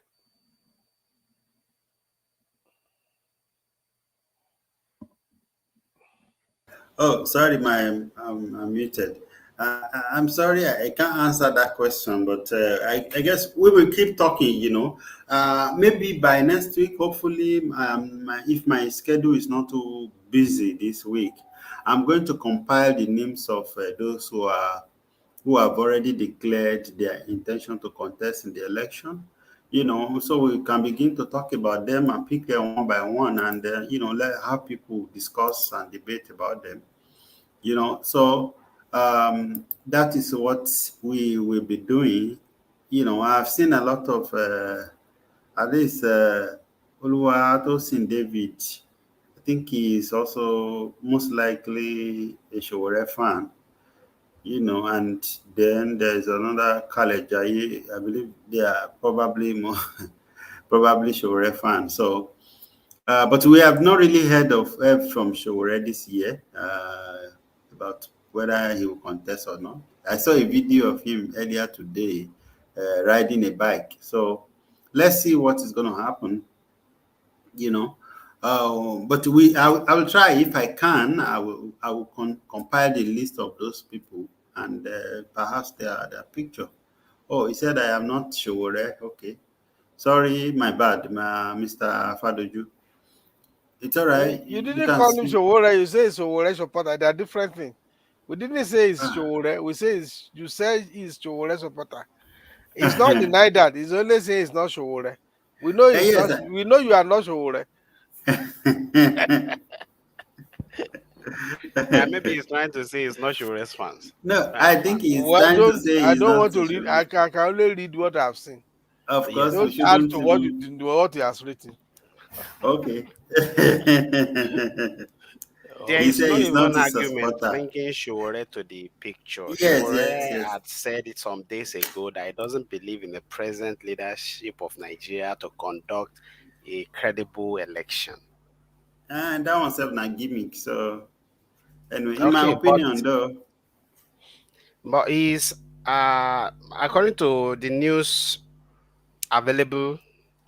Oh, sorry, I'm muted. I'm sorry, I can't answer that question, but I guess we will keep talking. Maybe by next week, hopefully, if my schedule is not too busy this week, I'm going to compile the names of those who have already declared their intention to contest in the election. So we can begin to talk about them and pick them one by one, and let have people discuss and debate about them. So that is what we will be doing. I've seen a lot of at least Oluwatosin David. I think he is also most likely a Showore fan. And then there's another college. I believe they are probably more probably Showore fan. So but we have not really heard from Showore this year about whether he will contest or not. I saw a video of him earlier today riding a bike. So let's see what is going to happen. You know, but I will try if I can. I will compile the list of those people and perhaps their picture. Oh, he said I am not Showore. Okay, sorry, my bad, Mr. Fadoju. It's all right. You You didn't can call him see. Showore, you say it's Showore supporter. They are different things. We didn't say it's Showore. We say you said he's Showore supporter. It's not denied that. He's only saying it's not Showore. We know it's Yes. not. We know you are not Showore. Maybe he's trying to say it's not your response. No, That's I think fine. he's Well, trying to don't say I he's don't not want too to read. sure. I can only read what I've seen. Of course, we Yes. Don't add shouldn't to even. what he has written. Okay. There He is said no he's not even his argument supporter. bringing Shore to the picture. Yes, Shore yes, yes. had said it some days ago that he doesn't believe in the present leadership of Nigeria to conduct a credible election. And that one's not gimmick. So anyway, in my Okay, but opinion, though, he's according to the news available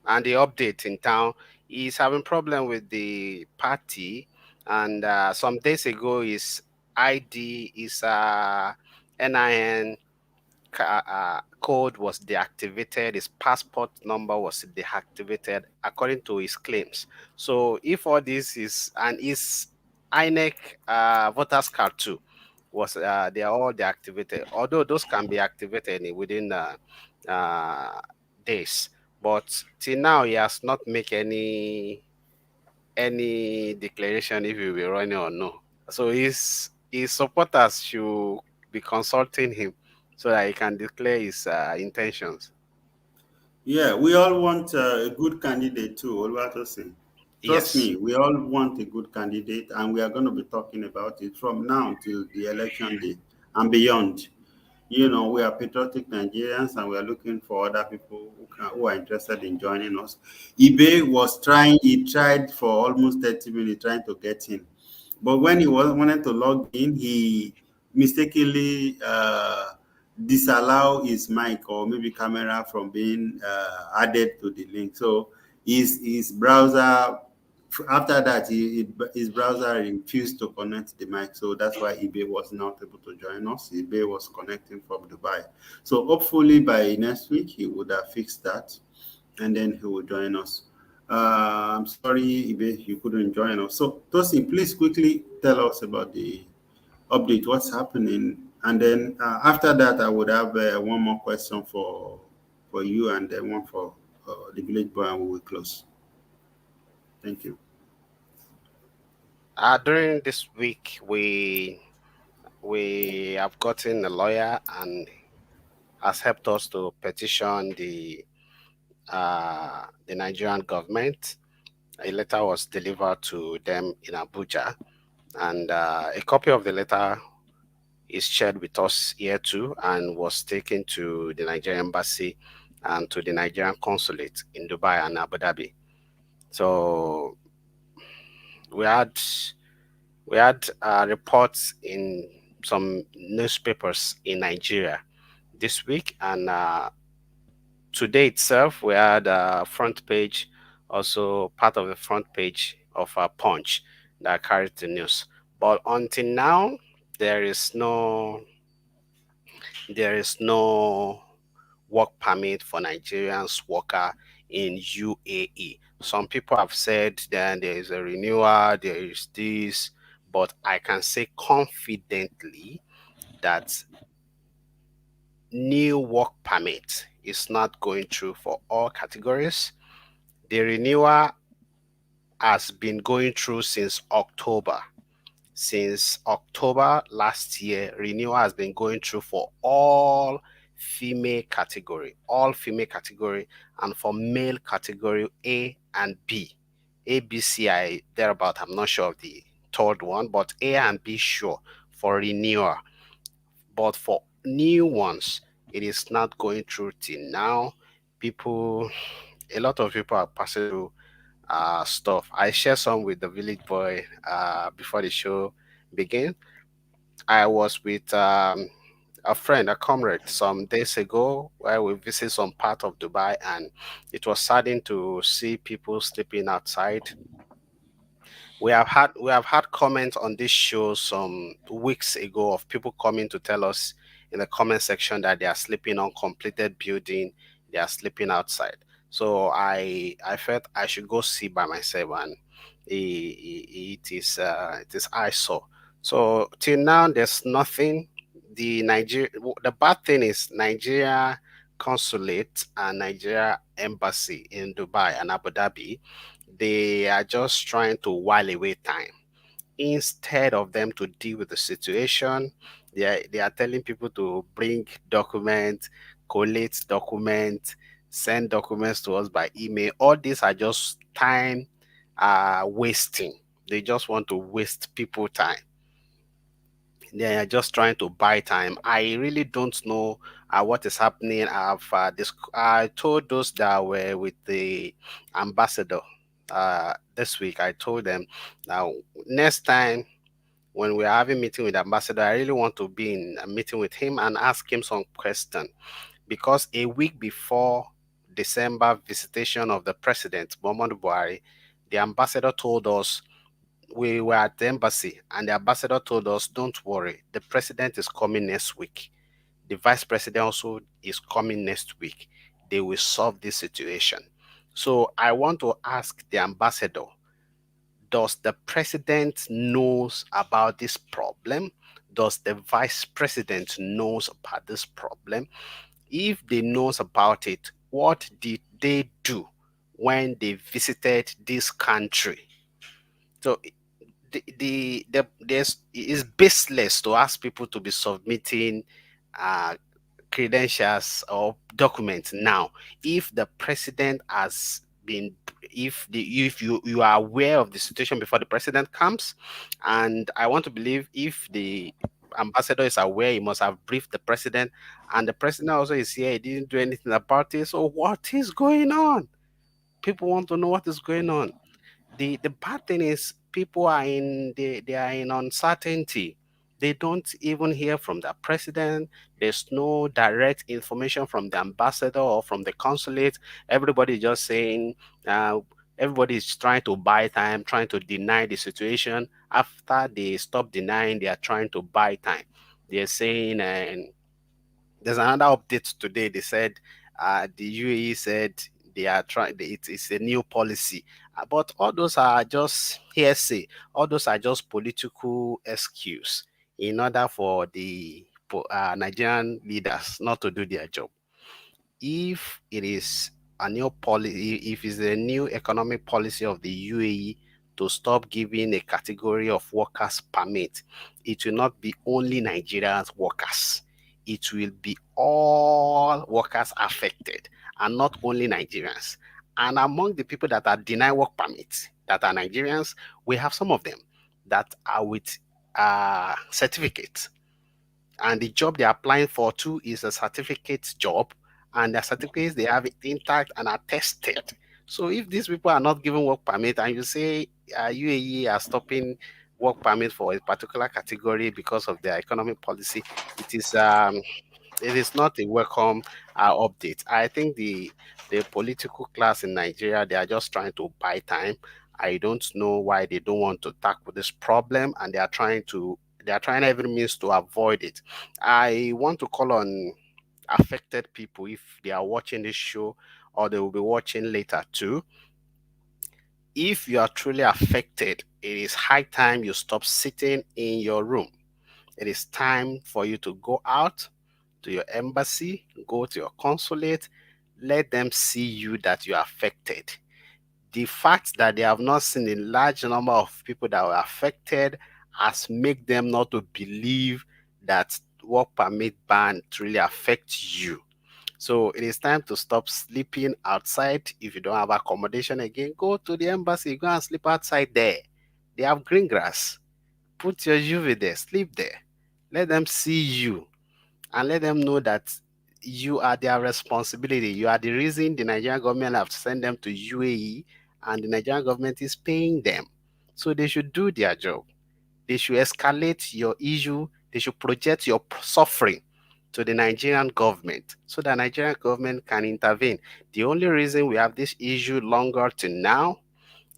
and the update in town, he's having problem with the party. And some days ago, his ID, his NIN code was deactivated. His passport number was deactivated, according to his claims. So if all this is, and his INEC voters card too was, they are all deactivated. Although those can be activated within uh, days. but till now he has not make any declaration if he will be running or no. So his supporters should be consulting him so that he can declare his intentions. Yeah, we all want a good candidate too, Oluwatosin. Trust Yes. me, we all want a good candidate, and we are going to be talking about it from now till the election day and beyond. You know, we are patriotic Nigerians, and we are looking for other people who are interested in joining us. Ibe was trying, he tried for almost 30 minutes trying to get in. But when he was wanted to log in, he mistakenly disallow his mic or maybe camera from being added to the link. So his browser, after that, his browser refused to connect the mic. So that's why eBay was not able to join us. eBay was connecting from Dubai. So hopefully by next week he would have fixed that, and then he will join us. I'm sorry, Ibe, you couldn't join us. So, Tosin, please quickly tell us about the update, what's happening, and then after that, I would have one more question for you, and then one for the village boy, and we will close. Thank you. During this week, we have gotten a lawyer and has helped us to petition the Nigerian government. A letter was delivered to them in Abuja, and a copy of the letter is shared with us here too, and was taken to the Nigerian embassy and to the Nigerian consulate in Dubai and Abu Dhabi. So we had reports in some newspapers in Nigeria this week, and today itself we had a front page, also part of the front page of a Punch that carried the news. But until now, there is no there is no work permit for Nigerians worker in UAE. Some people have said that there is a renewal, there is this, but I can say confidently that new work permit is not going through for all categories. The renewal has been going through since October. Since October last year, renewal has been going through for all female category, and for male category A and B. A, B, C, I thereabout. I'm not sure of the third one, but A and B sure for renewal. But for new ones, it is not going through till now. People, a lot of people are passing through stuff. I share some with the village boy before the show began. I was with a friend, a comrade, some days ago where we visited some part of Dubai, and it was saddening to see people sleeping outside. We have had comments on this show some weeks ago of people coming to tell us in the comment section that they are sleeping on completed building, they are sleeping outside. So I felt I should go see by myself, and it is eyesore. So till now there's nothing. The bad thing is Nigeria consulate and Nigeria embassy in Dubai and Abu Dhabi, they are just trying to while away time. Instead of them to deal with the situation, they are telling people to bring documents, collate documents, send documents to us by email. All these are just time wasting. They just want to waste people time. They are just trying to buy time. I really don't know what is happening. I told those that were with the ambassador this week. I told them now next time when we're having meeting with the ambassador, I really want to be in a meeting with him and ask him some question, because a week before December visitation of the president Muhammadu Buhari, the ambassador told us, we were at the embassy, and the ambassador told us, don't worry, the president is coming next week. The vice president also is coming next week. They will solve this situation. So I want to ask the ambassador, does the president knows about this problem? Does the vice president knows about this problem? If they knows about it, what did they do when they visited this country? So there's it's baseless to ask people to be submitting uh, credentials or documents now if the president has been, if you are aware of the situation before the president comes. And I want to believe if the ambassador is aware, he must have briefed the president, and the president also is here, he didn't do anything about it. So what is going on? People want to know what is going on. The bad thing is people are they are in uncertainty. They don't even hear from the president. There's no direct information from the ambassador or from the consulate. Everybody is just saying, uh, everybody is trying to buy time, trying to deny the situation. After they stop denying, they are trying to buy time. They're saying, there's another update today. They said the UAE said they are trying. It's a new policy, but all those are just hearsay. All those are just political excuse in order for the Nigerian leaders not to do their job. If it is a new policy, if it's a new economic policy of the UAE to stop giving a category of workers permit, it will not be only Nigerian workers. It will be all workers affected, and not only Nigerians. And among the people that are denied work permits that are Nigerians, we have some of them that are with certificates, and the job they're applying for too is a certificate job, and the certificates they have it intact and are tested. So if these people are not given work permit, and you say UAE are stopping work permit for a particular category because of their economic policy, it is it is not a welcome update. I think the political class in Nigeria, they are just trying to buy time. I don't know why they don't want to tackle this problem, and they are trying every means to avoid it. I want to call on affected people, if they are watching this show or they will be watching later too. If you are truly affected, it is high time you stop sitting in your room. It is time for you to go out to your embassy, go to your consulate, let them see you that you are affected. The fact that they have not seen a large number of people that were affected has made them not to believe that work permit ban truly affects you. So it is time to stop sleeping outside. If you don't have accommodation again, go to the embassy, go and sleep outside there. They have green grass. Put your UV there, sleep there. Let them see you and let them know that you are their responsibility. You are the reason the Nigerian government have sent them to UAE, and the Nigerian government is paying them. So they should do their job. They should escalate your issue. They should project your suffering to the Nigerian government so that Nigerian government can intervene. The only reason we have this issue longer to now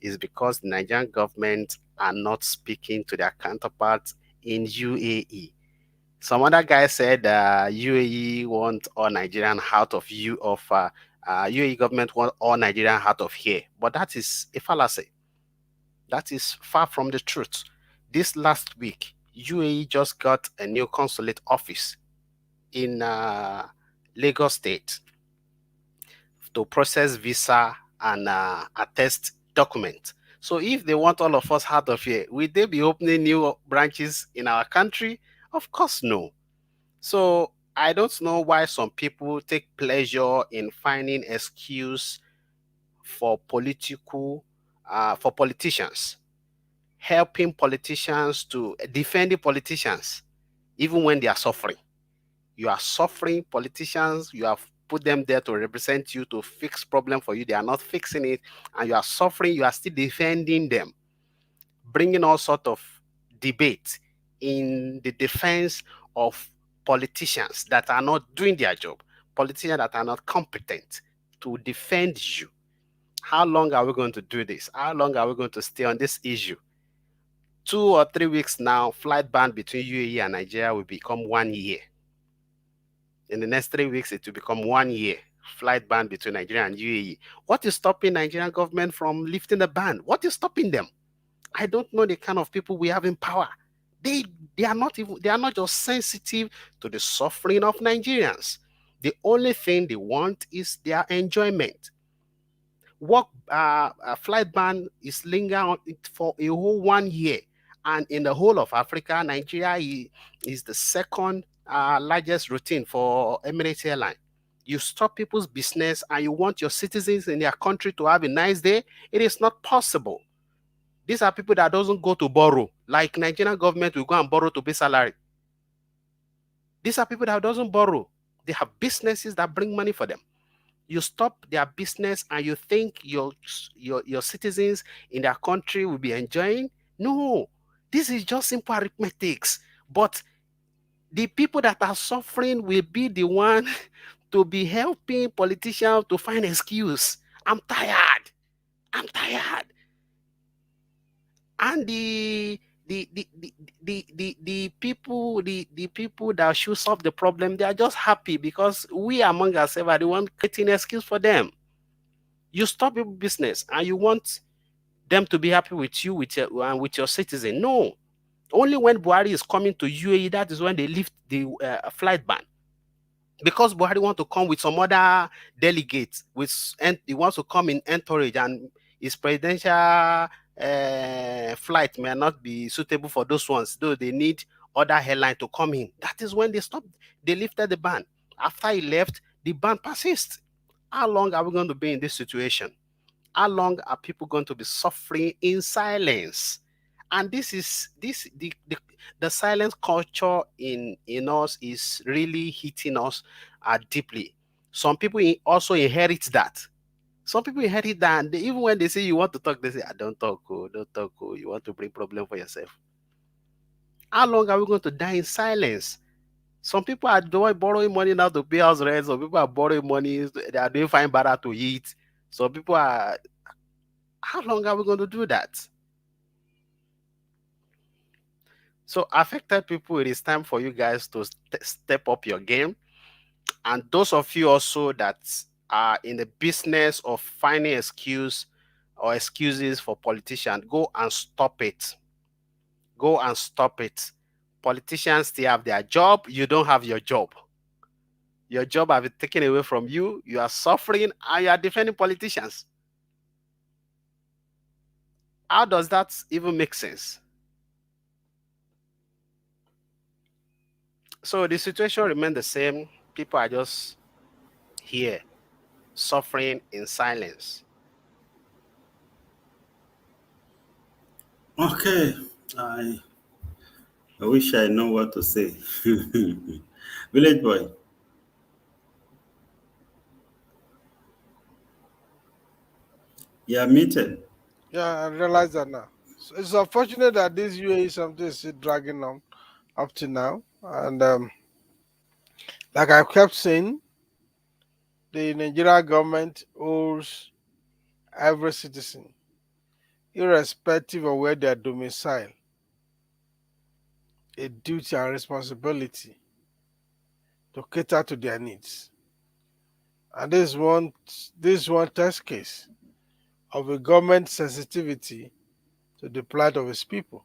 is because the Nigerian government are not speaking to their counterparts in UAE. Some other guy said UAE want all Nigerian out of UAE government want all Nigerian out of here, but that is a fallacy. That is far from the truth. This last week, UAE just got a new consulate office in Lagos State to process visa and attest document. So if they want all of us out of here, will they be opening new branches in our country? Of course, no. So I don't know why some people take pleasure in finding excuse for for politicians, helping politicians to defending politicians, even when they are suffering. You are suffering politicians, you have put them there to represent you, to fix problem for you. They are not fixing it, and you are suffering, you are still defending them, bringing all sort of debate in the defense of politicians that are not doing their job, politicians that are not competent to defend you. How long are we going to do this? How long are we going to stay on this issue? 2 or 3 weeks now, flight ban between UAE and Nigeria will become 1 year. In the next 3 weeks, it will become 1 year. Flight ban between Nigeria and UAE. What is stopping Nigerian government from lifting the ban? What is stopping them? I don't know the kind of people we have in power. They are not just sensitive to the suffering of Nigerians. The only thing they want is their enjoyment. Work a flight ban is linger on it for a whole 1 year, and in the whole of Africa, Nigeria is the second largest routine for Emirates Airline. You stop people's business and you want your citizens in their country to have a nice day. It is not possible. These are people that doesn't go to borrow, like Nigerian government will go and borrow to pay salary. These are people that doesn't borrow. They have businesses that bring money for them. You stop their business and you think your citizens in their country will be enjoying. No, this is just simple arithmetics. But the people that are suffering will be the one to be helping politicians to find excuse. I'm tired. I'm tired. And the people that should solve the problem, they are just happy because we among ourselves are the one creating excuse for them. You stop your business and you want them to be happy with you, with your citizen. No, only when Buhari is coming to UAE, that is when they lift the flight ban. Because Buhari want to come with some other delegates, and he wants to come in entourage, and his presidential flight may not be suitable for those ones, though they need other airline to come in. That is when they lifted the ban. After he left, the ban persists. How long are we going to be in this situation? How long are people going to be suffering in silence? And this is the silence culture in us is really hitting us deeply. Some people also inherit that. Some people inherit that, and even when they say you want to talk, they say, "I don't talk, oh, don't talk, oh. You want to bring problem for yourself." How long are we going to die in silence? Some people are borrowing money now to pay house rent. Some people are borrowing money. They are doing fine better to eat. Some people are. How long are we going to do that? So, affected people, it is time for you guys to step up your game. And those of you also that are in the business of finding excuses for politicians, go and stop it. Go and stop it. Politicians still have their job. You don't have your job. Your job has been taken away from you. You are suffering and you are defending politicians. How does that even make sense? So the situation remains the same. People are just here suffering in silence. Okay, I I wish I know what to say. Village boy, you are muted. Yeah, I realize that now. So it's unfortunate that this UAE something is still dragging on up to now. And like I kept saying, the Nigerian government owes every citizen, irrespective of where they are domiciled, a duty and responsibility to cater to their needs. And this is one test case of a government sensitivity to the plight of its people.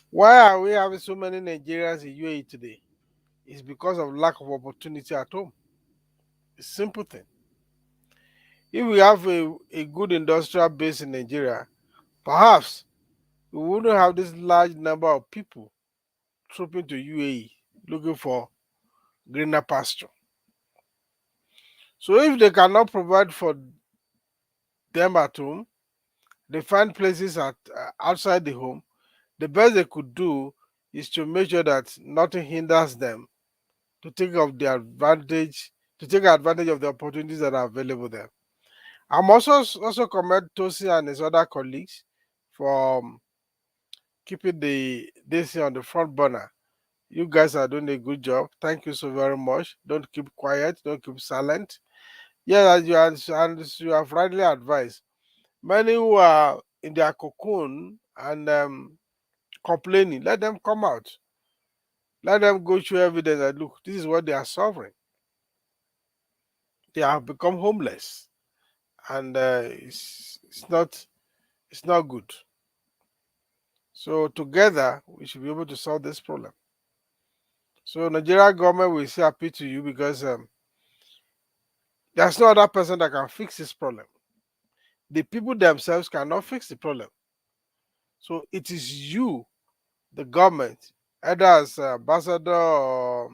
Why are we having so many Nigerians in UAE today? It's because of lack of opportunity at home. It's a simple thing. If we have a good industrial base in Nigeria, perhaps we wouldn't have this large number of people trooping to UAE looking for greener pasture. So if they cannot provide for them at home, they find places outside the home. The best they could do is to make sure that nothing hinders them to take advantage of the opportunities that are available there. I'm also commend Tosi and his other colleagues for keeping this on the front burner. You guys are doing a good job. Thank you so very much. Don't keep quiet. Don't keep silent. Yeah, as you have rightly advised, many who are in their cocoon and complaining, let them come out. Let them go show evidence that look, this is what they are suffering. They have become homeless, and it's not good. So together we should be able to solve this problem. So Nigeria government will say appeal to you because there's no other person that can fix this problem. The people themselves cannot fix the problem. So it is you, the government, either as ambassador or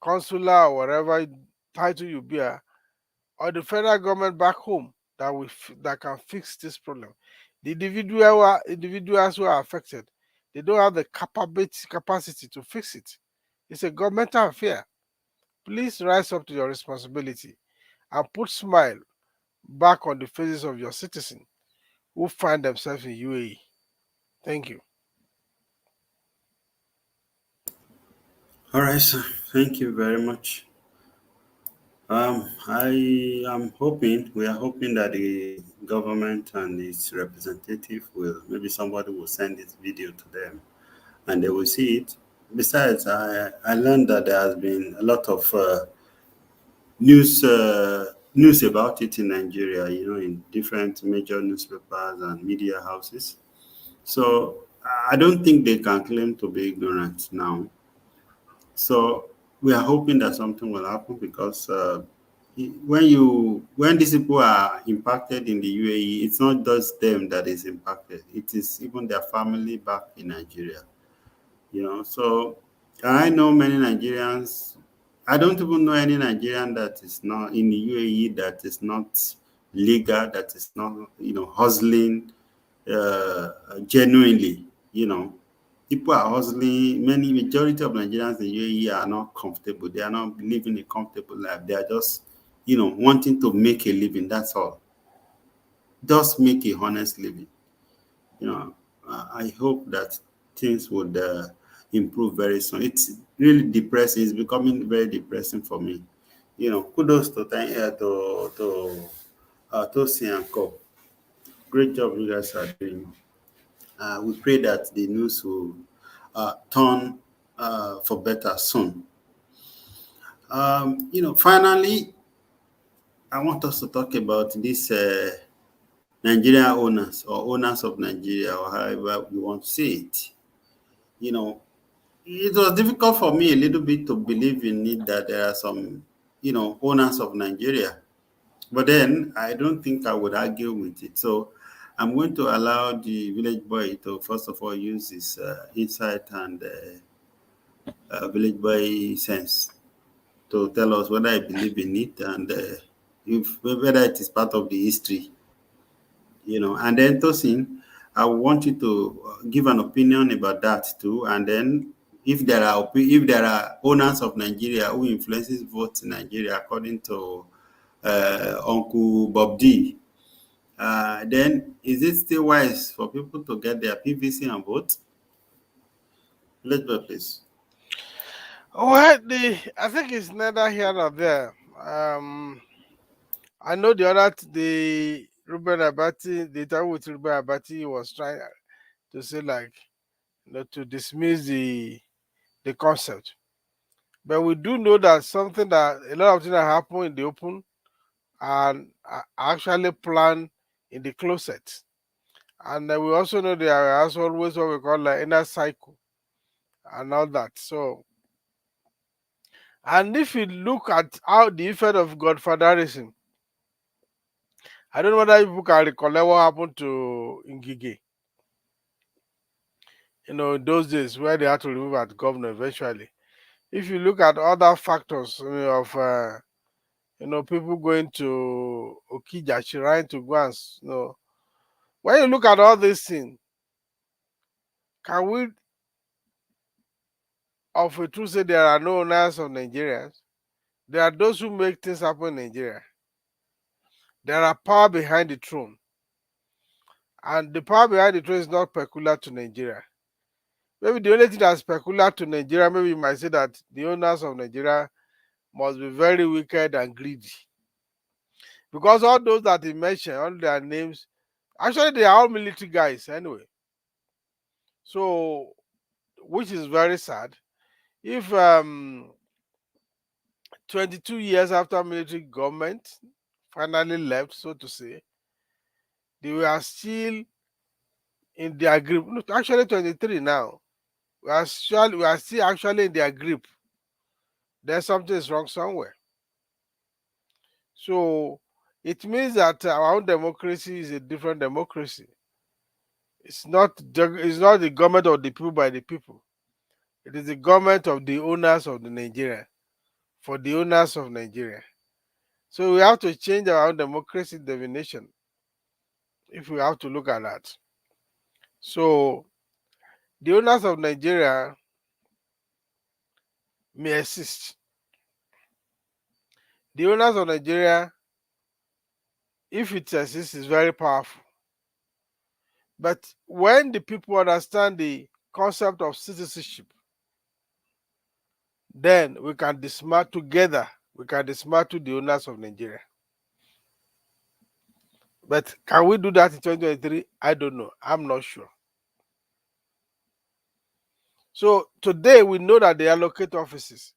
consular or whatever title you bear, or the federal government back home that can fix this problem. The individuals who are affected, they don't have the capacity to fix it. It's a governmental affair. Please rise up to your responsibility and put smile back on the faces of your citizens who find themselves in UAE. Thank you. All right, sir. Thank you very much. I am hoping, we are hoping that the government and its representative will, maybe somebody will send this video to them and they will see it. Besides, I learned that there has been a lot of news about it in Nigeria, in different major newspapers and media houses. So I don't think they can claim to be ignorant now. So we are hoping that something will happen because when these people are impacted in the UAE, it's not just them that is impacted. It is even their family back in Nigeria. So I know many Nigerians. I don't even know any Nigerian that is not in the UAE that is not legal, that is not hustling genuinely. People are hustling. Many majority of Nigerians in UAE are not comfortable. They are not living a comfortable life. They are just wanting to make a living. That's all. Just make a honest living. you know, I hope that things would improve very soon. It's really depressing. It's becoming very depressing for me. Kudos to Tosin and Co. Great job you guys are doing. We pray that the news will turn for better soon. Finally, I want us to talk about this Nigerian owners or owners of Nigeria, or however you want to say it. You know, it was difficult for me a little bit to believe in it that there are some, owners of Nigeria. But then I don't think I would argue with it. So I'm going to allow the village boy to first of all use his insight and village boy sense to tell us whether I believe in it and if whether it is part of the history. And then Tosin, I want you to give an opinion about that too. And then if there are owners of Nigeria who influences votes in Nigeria according to Uncle Bob D, then is it still wise for people to get their PVC and vote? Let's go, please. Well, I think it's neither here nor there. I know the Ruben Abati, the time with Ruben Abati was trying to say like, to dismiss the concept. But we do know that something that a lot of things that happen in the open and are actually planned in the closet. And we also know there are also always what we call like inner cycle and all that. So, and if you look at how the effect of godfatherism, I don't know whether people can recollect what happened to Ngige. In those days where they had to remove at governor eventually. If you look at other factors of people going to Okija, Shrine to go and when you look at all these things, can we of a truth say there are no owners of Nigerians? There are those who make things happen in Nigeria. There are power behind the throne. And the power behind the throne is not peculiar to Nigeria. Maybe the only thing that's peculiar to Nigeria, maybe you might say that the owners of Nigeria must be very wicked and greedy. Because all those that he mentioned, all their names, actually they are all military guys anyway. So, which is very sad. If 22 years after military government finally left, so to say, they were still in their grip. No, actually 23 now. we are still actually in their grip, then something is wrong somewhere. So it means that our own democracy is a different democracy. It's not the government of the people by the people. It is the government of the owners of the Nigeria, for the owners of Nigeria. So we have to change our own democracy definition if we have to look at that. So the owners of Nigeria may exist. The owners of Nigeria, if it exists, is very powerful. But when the people understand the concept of citizenship, then we can dismantle together. We can dismantle the owners of Nigeria. But can we do that in 2023? I don't know. I'm not sure. So today we know that they allocate offices.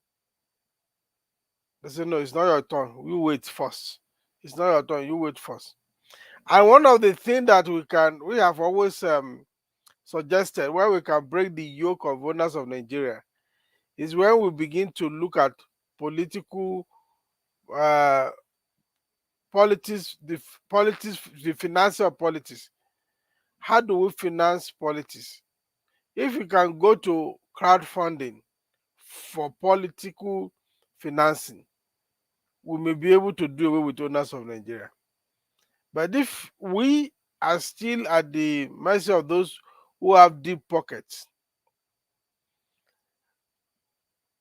They say, no, it's not your turn. You wait first. It's not your turn. You wait first. And one of the things that we have always suggested where we can break the yoke of owners of Nigeria is when we begin to look at political uh, the financial politics. How do we finance politics? If we can go to crowdfunding for political financing, we may be able to do away with owners of Nigeria. But if we are still at the mercy of those who have deep pockets,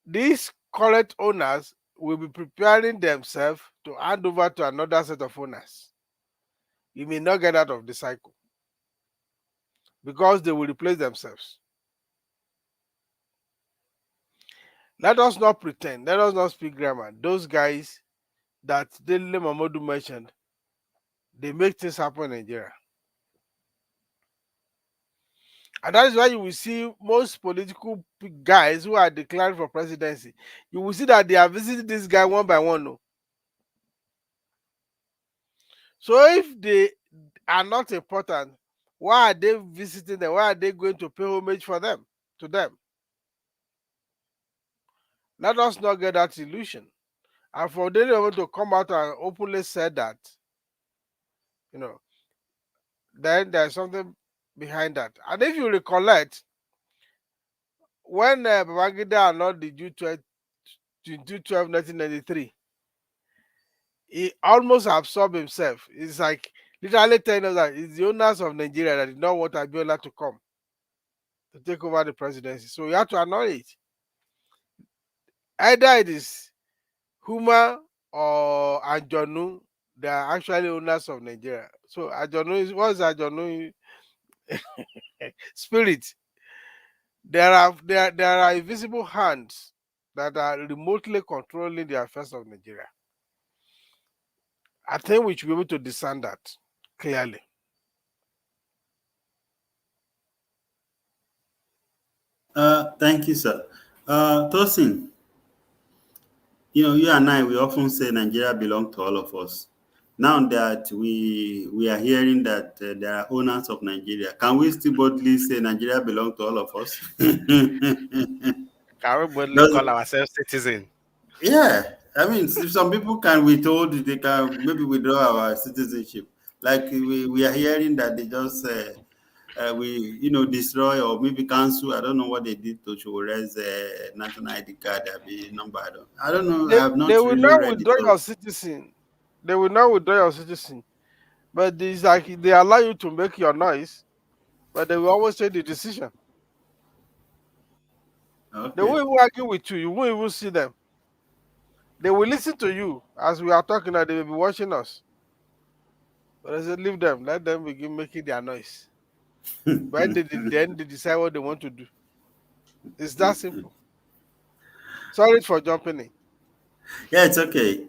these current owners will be preparing themselves to hand over to another set of owners. You may not get out of the cycle because they will replace themselves. Let us not pretend, let us not speak grammar. Those guys that Dele Mamodu mentioned, they make things happen in Nigeria. And that is why you will see most political guys who are declaring for presidency, you will see that they are visiting this guy one by one. No? So if they are not important, why are they visiting them? Why are they going to pay homage for them, to them? Let us not get that illusion. And for them to come out and openly say that, you know, then there's something behind that. And if you recollect, when Babangida annulled the June 12, 1993, he almost absorbed himself. It's like literally telling us that it's the owners of Nigeria that did not want Abiola to come to take over the presidency. So you have to acknowledge it. Either it is Huma or Ajonu, they are actually owners of Nigeria. So Ajonu is what's Ajonu spirit? There are invisible hands that are remotely controlling the affairs of Nigeria. I think we should be able to discern that clearly. Thank you, sir. Tosin, you and I, we often say Nigeria belongs to all of us. Now that we are hearing that there are owners of Nigeria, can we still boldly say Nigeria belongs to all of us? Can we boldly Does, call ourselves citizens? yeah, I mean, if some people can be told they can maybe withdraw our citizenship. Like we are hearing that they just destroy or maybe cancel. I don't know what they did to Chukwueze national ID card. Number. I don't know. I have They not will really not read it withdraw all. your citizen. They will not withdraw your citizen. But it's like they allow you to make your noise, but they will always take the decision. They Okay. won't even argue with you. You won't even see them. They will listen to you as we are talking, and they will be watching us. But I said, leave them. Let them begin making their noise. Then they decide what they want to do. It's that simple. Sorry for jumping in. Yeah, it's okay.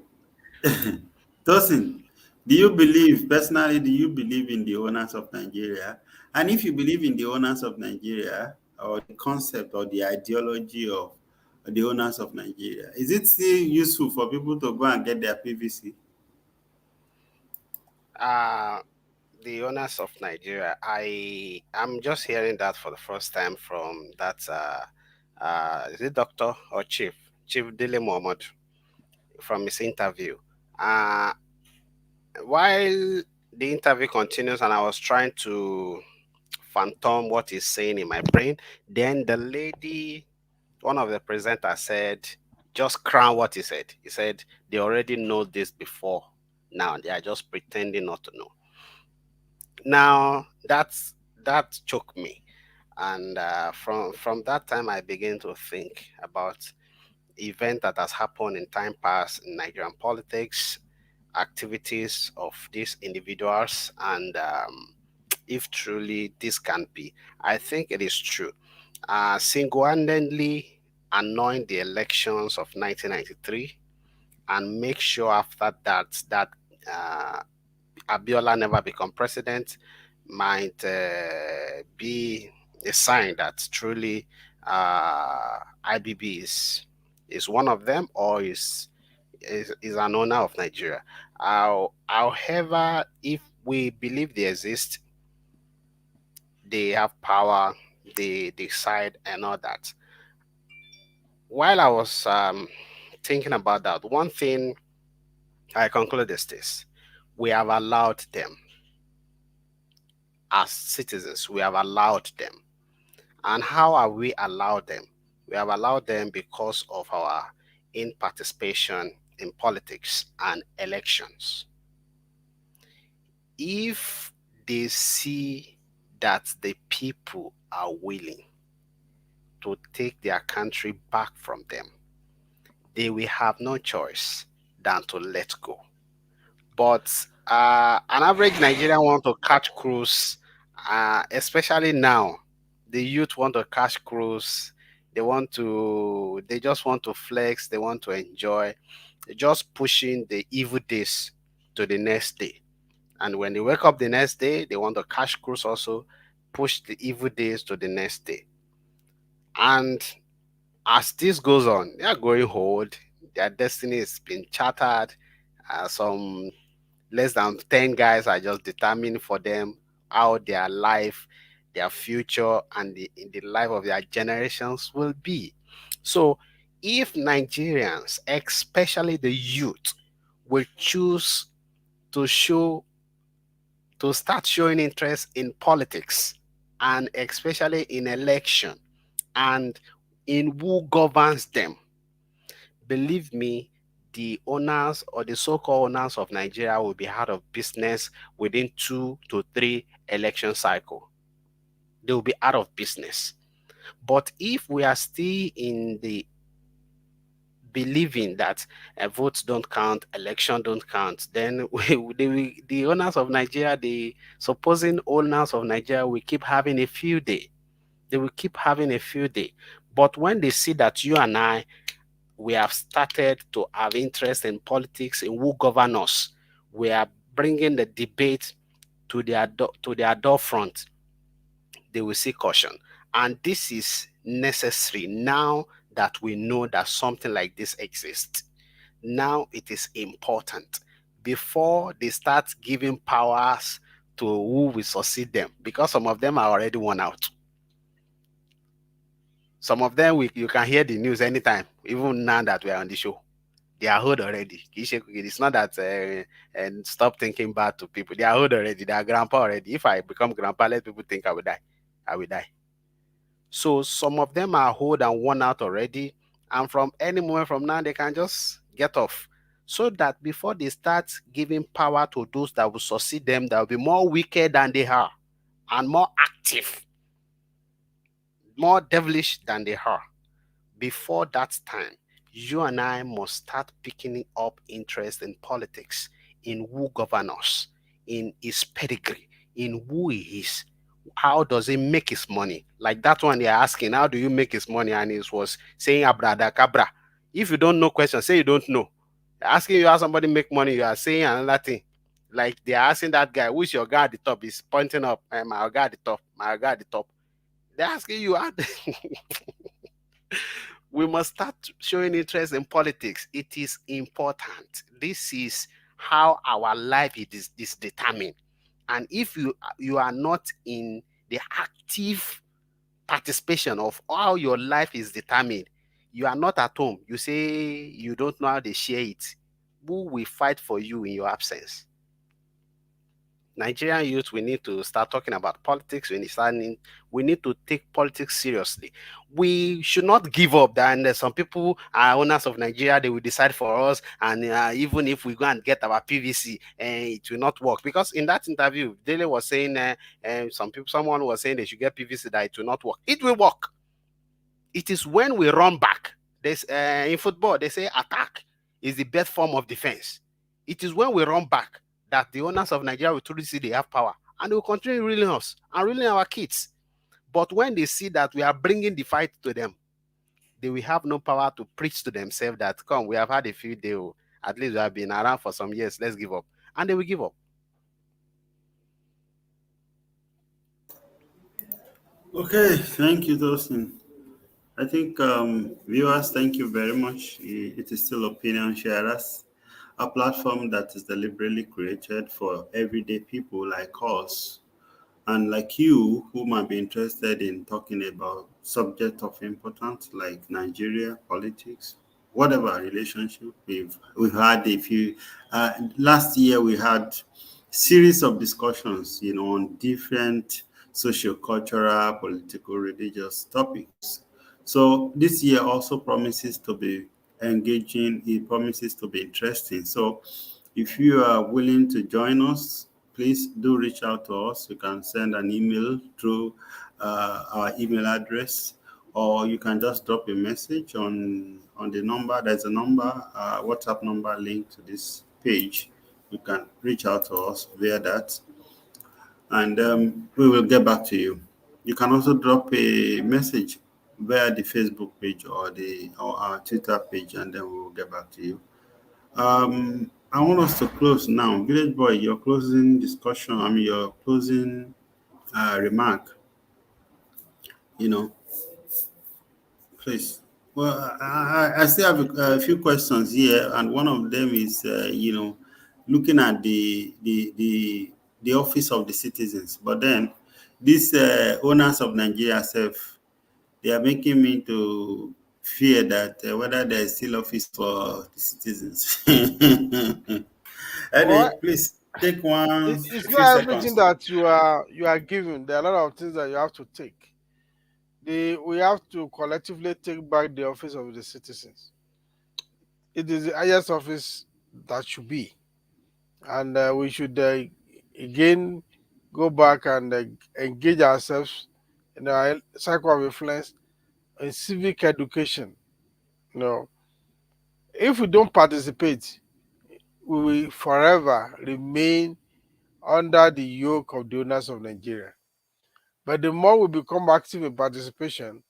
Tosin, do you believe in the owners of Nigeria? And if you believe in the owners of Nigeria or the concept or the ideology of the owners of Nigeria, is it still useful for people to go and get their PVC? Uh, The owners of Nigeria. I'm just hearing that for the first time from that is it doctor or Chief Dele Mohammed from his interview. Uh while the interview continues and I was trying to phantom what he's saying in my brain, then the lady, one of the presenters said, just crown what he said. He said they already know this before. Now they are just pretending not to know. Now that choked me, and from that time I began to think about event that has happened in time past in Nigerian politics, activities of these individuals, and if truly this can be. I think it is true. Single-handedly anoint the elections of 1993 and make sure after that uh, Abiola never become president might be a sign that truly IBB is one of them or is an owner of Nigeria. However, if we believe they exist, they have power, they decide and all that. While I was thinking about that, one thing I concluded is this: we have allowed them as citizens. We have allowed them. And how are we allowed them? We have allowed them because of our in participation in politics and elections. If they see that the people are willing to take their country back from them, they will have no choice than to let go. But an average Nigerian want to catch cruise, especially now. The youth want to catch cruise. They just want to flex. They want to enjoy. They're just pushing the evil days to the next day. And when they wake up the next day, they want to catch cruise also, push the evil days to the next day. And as this goes on, they are going hold. Their destiny is being chartered. Some less than 10 guys are just determining for them how their life, their future, and in the life of their generations will be. So, if Nigerians, especially the youth, will choose to start showing interest in politics and especially in election and in who governs them, believe me, the owners or the so-called owners of Nigeria will be out of business within 2 to 3 election cycle. They will be out of business. But if we are still in the believing that votes don't count, election don't count, then the owners of Nigeria, the supposing owners of Nigeria, will keep having a few day. They will keep having a few day. But when they see that you and I, we have started to have interest in politics, in who govern us. We are bringing the debate to their door front. They will see caution, and this is necessary now that we know that something like this exists. Now it is important before they start giving powers to who will succeed them, because some of them are already worn out. Some of them you can hear the news anytime, even now that we are on the show. They are old already. It's not that and stop thinking bad to people. They are old already. They are grandpa already. If I become grandpa, let people think I will die. I will die. So some of them are old and worn out already. And from any moment from now, they can just get off. So that before they start giving power to those that will succeed them, that will be more wicked than they are and more active, more devilish than they are. Before that time, you and I must start picking up interest in politics, in who governs us, in his pedigree, in who he is. How does he make his money? Like that one they're asking, how do you make his money? And he was saying abradacabra. If you don't know question, say you don't know. They're asking you how somebody make money, you are saying another thing. Like they're asking that guy, who's your guy at the top? He's pointing up, my guy at the top, my guy at the top. They're asking you how we must start showing interest in politics. It is important. This is how our life is determined. And if you are not in the active participation of how your life is determined, you are not at home, you say you don't know how they share it, who will fight for you in your absence? Nigerian youth, we need to start talking about politics. We need to take politics seriously. We should not give up. And some people are owners of Nigeria, they will decide for us. And even if we go and get our PVC, it will not work. Because in that interview, Dele was saying, someone was saying they should get PVC, that it will not work. It will work. It is when we run back. In football, they say attack is the best form of defense. It is when we run back that the owners of Nigeria will truly see they have power, and they will continue ruling us and ruling our kids. But when they see that we are bringing the fight to them, they will have no power to preach to themselves that, come, we have had a few days, at least we have been around for some years, let's give up. And they will give up. Okay, thank you, Dawson. I think viewers, thank you very much. It is still Opinion Sharers, a platform that is deliberately created for everyday people like us and like you who might be interested in talking about subject of importance like Nigeria, politics, whatever relationship. We've had a few last year we had series of discussions, on different socio-cultural, political, religious topics. So this year also promises to be engaging, it promises to be interesting. So if you are willing to join us, please do reach out to us. You can send an email through our email address, or you can just drop a message on the number. There's a number, WhatsApp number linked to this page. You can reach out to us via that, and we will get back to you. You can also drop a message via the Facebook page or our Twitter page, and then we will get back to you. I want us to close now. Village boy, your closing discussion, your closing remark, you know, please. Well, I still have a few questions here, and one of them is, looking at the office of the citizens. But then, these owners of Nigeria self, they are making me to fear that whether there is still office for the citizens. Well, Anyway, please take it's a few not everything seconds. that you are given. There are a lot of things that you have to take. We have to collectively take back the office of the citizens. It is the highest office that should be, and we should again go back and engage ourselves in our cycle of influence in civic education. You know, if we don't participate, we will forever remain under the yoke of the owners of Nigeria. But the more we become active in participation,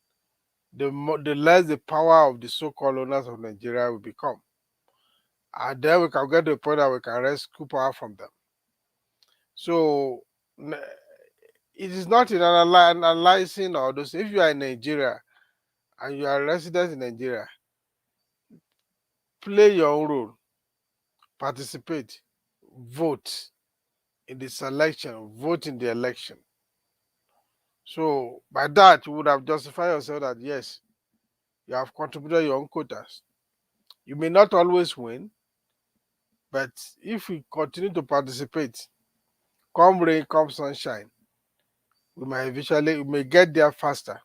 the less the power of the so-called owners of Nigeria will become. And then we can get to the point that we can rescue power from them. So it is not in analyzing all those. If you are in Nigeria and you are a resident in Nigeria, play your own role, participate, vote in the selection, vote in the election. So by that, you would have justified yourself that yes, you have contributed your own quotas. You may not always win, but if we continue to participate, come rain, come sunshine, we may get there faster.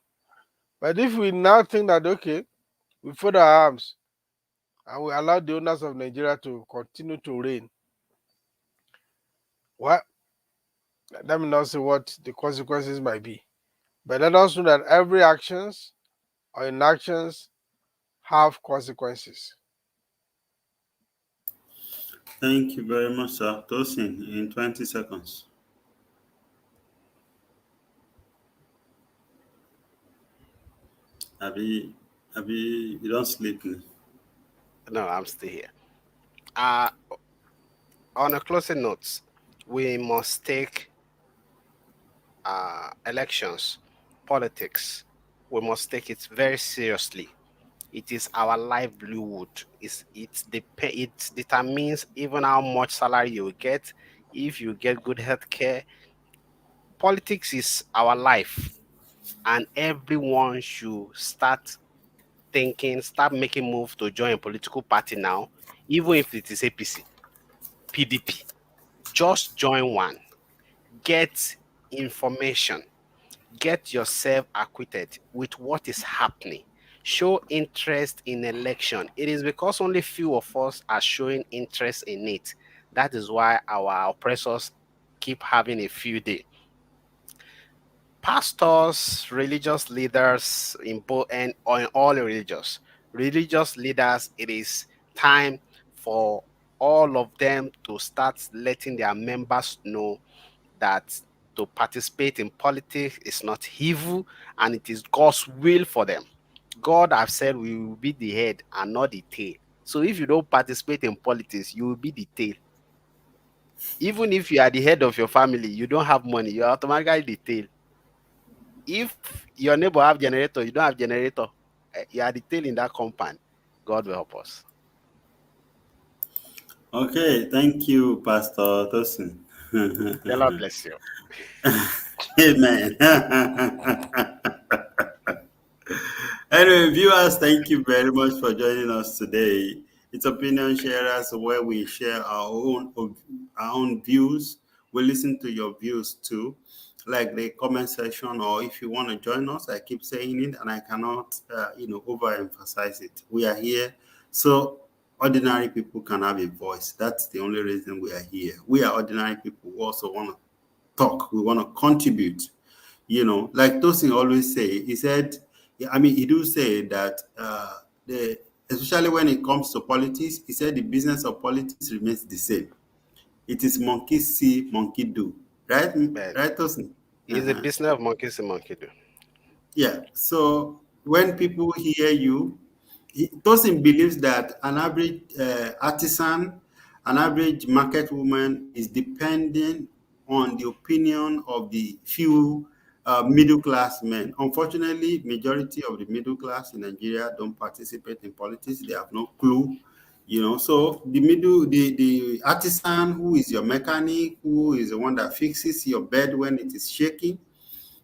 But if we now think that okay, we fold our arms and we allow the owners of Nigeria to continue to reign, well, let me not say what the consequences might be. But let us know that every actions or inactions have consequences. Thank you very much, sir. Tosin, in 20 seconds. Abby, Abby, you don't sleep. No, I'm still here. Uh, on a closing note, we must take elections, politics, we must take it very seriously. It is our livelihood. It determines even how much salary you will get. if you get good health care. Politics is our life, and everyone should start making moves to join a political party now, even if it is APC, PDP. Just join one. Get information. Get yourself acquainted with what is happening. Show interest in election. It is because only few of us are showing interest in it. That is why our oppressors keep having a few day. Pastors, religious leaders in both and on all religious leaders, it is time for all of them to start letting their members know that to participate in politics is not evil and it is God's will for them. God have said we will be the head and not the tail. So if you don't participate in politics, you will be the tail. Even if you are the head of your family, you don't have money, you're automatically the tail. If your neighbor have generator, you don't have generator, you are the tail in that compound. God will help us. Okay, thank you, Pastor Tosin. The Lord bless you. Amen. Anyway, viewers, thank you very much for joining us today. It's Opinion Sharers, where we share our own views. We listen to your views too, like the comment section, or if you want to join us. I keep saying it, and I cannot, overemphasize it. We are here so ordinary people can have a voice. That's the only reason we are here. We are ordinary people who also want to talk. We want to contribute. Like Tosin always say, he said, yeah, I mean, he do say that especially when it comes to politics, he said the business of politics remains the same. It is monkey see, monkey do. Right? But Right, Tosin? it's a Uh-huh. business of monkeys and monkey do. Yeah. So when people hear you, Tosin believes that an average artisan, an average market woman is depending on the opinion of the few middle class men. Unfortunately, majority of the middle class in Nigeria don't participate in politics. They have no clue. So the artisan who is your mechanic, who is the one that fixes your bed when it is shaking,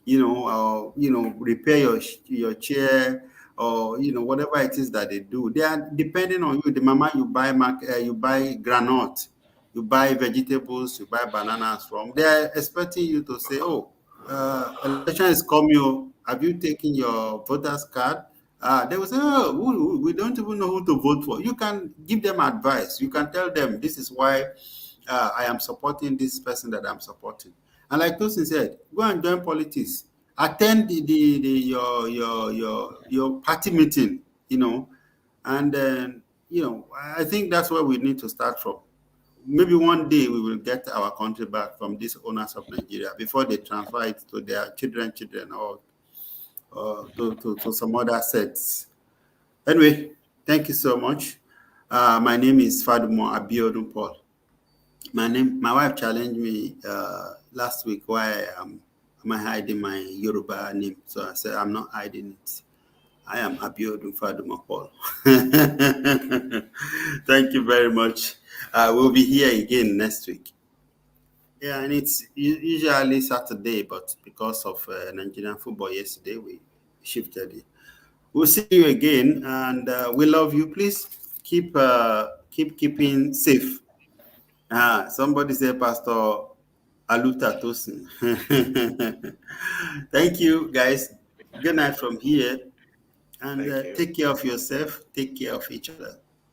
repair your chair, or whatever it is that they do. They are depending on you. The mama you buy granite, you buy vegetables, you buy bananas from. They are expecting you to say, "Oh, election is coming. Oh, have you taken your voters card?" They will say, "Oh, we don't even know who to vote for." You can give them advice. You can tell them, "This is why I am supporting this person that I'm supporting." And like Tosin said, go and join politics. Attend your party meeting, and then I think that's where we need to start from. Maybe one day we will get our country back from these owners of Nigeria before they transfer it to their children, or to some other sets. Anyway, thank you so much. My name is Fadumo Abiodun Paul. My wife challenged me last week why am I hiding my Yoruba name. So I said I'm not hiding it. I am Abiodun Faduma Paul. Thank you very much. We'll be here again next week. Yeah, and it's usually Saturday, but because of Nigerian football yesterday, we shifted it. We'll see you again, and we love you. Please keep keeping safe. Somebody say Pastor Aluta Tosin. Thank you, guys. Good night from here, and Thank you. take care of yourself. Take care of each other.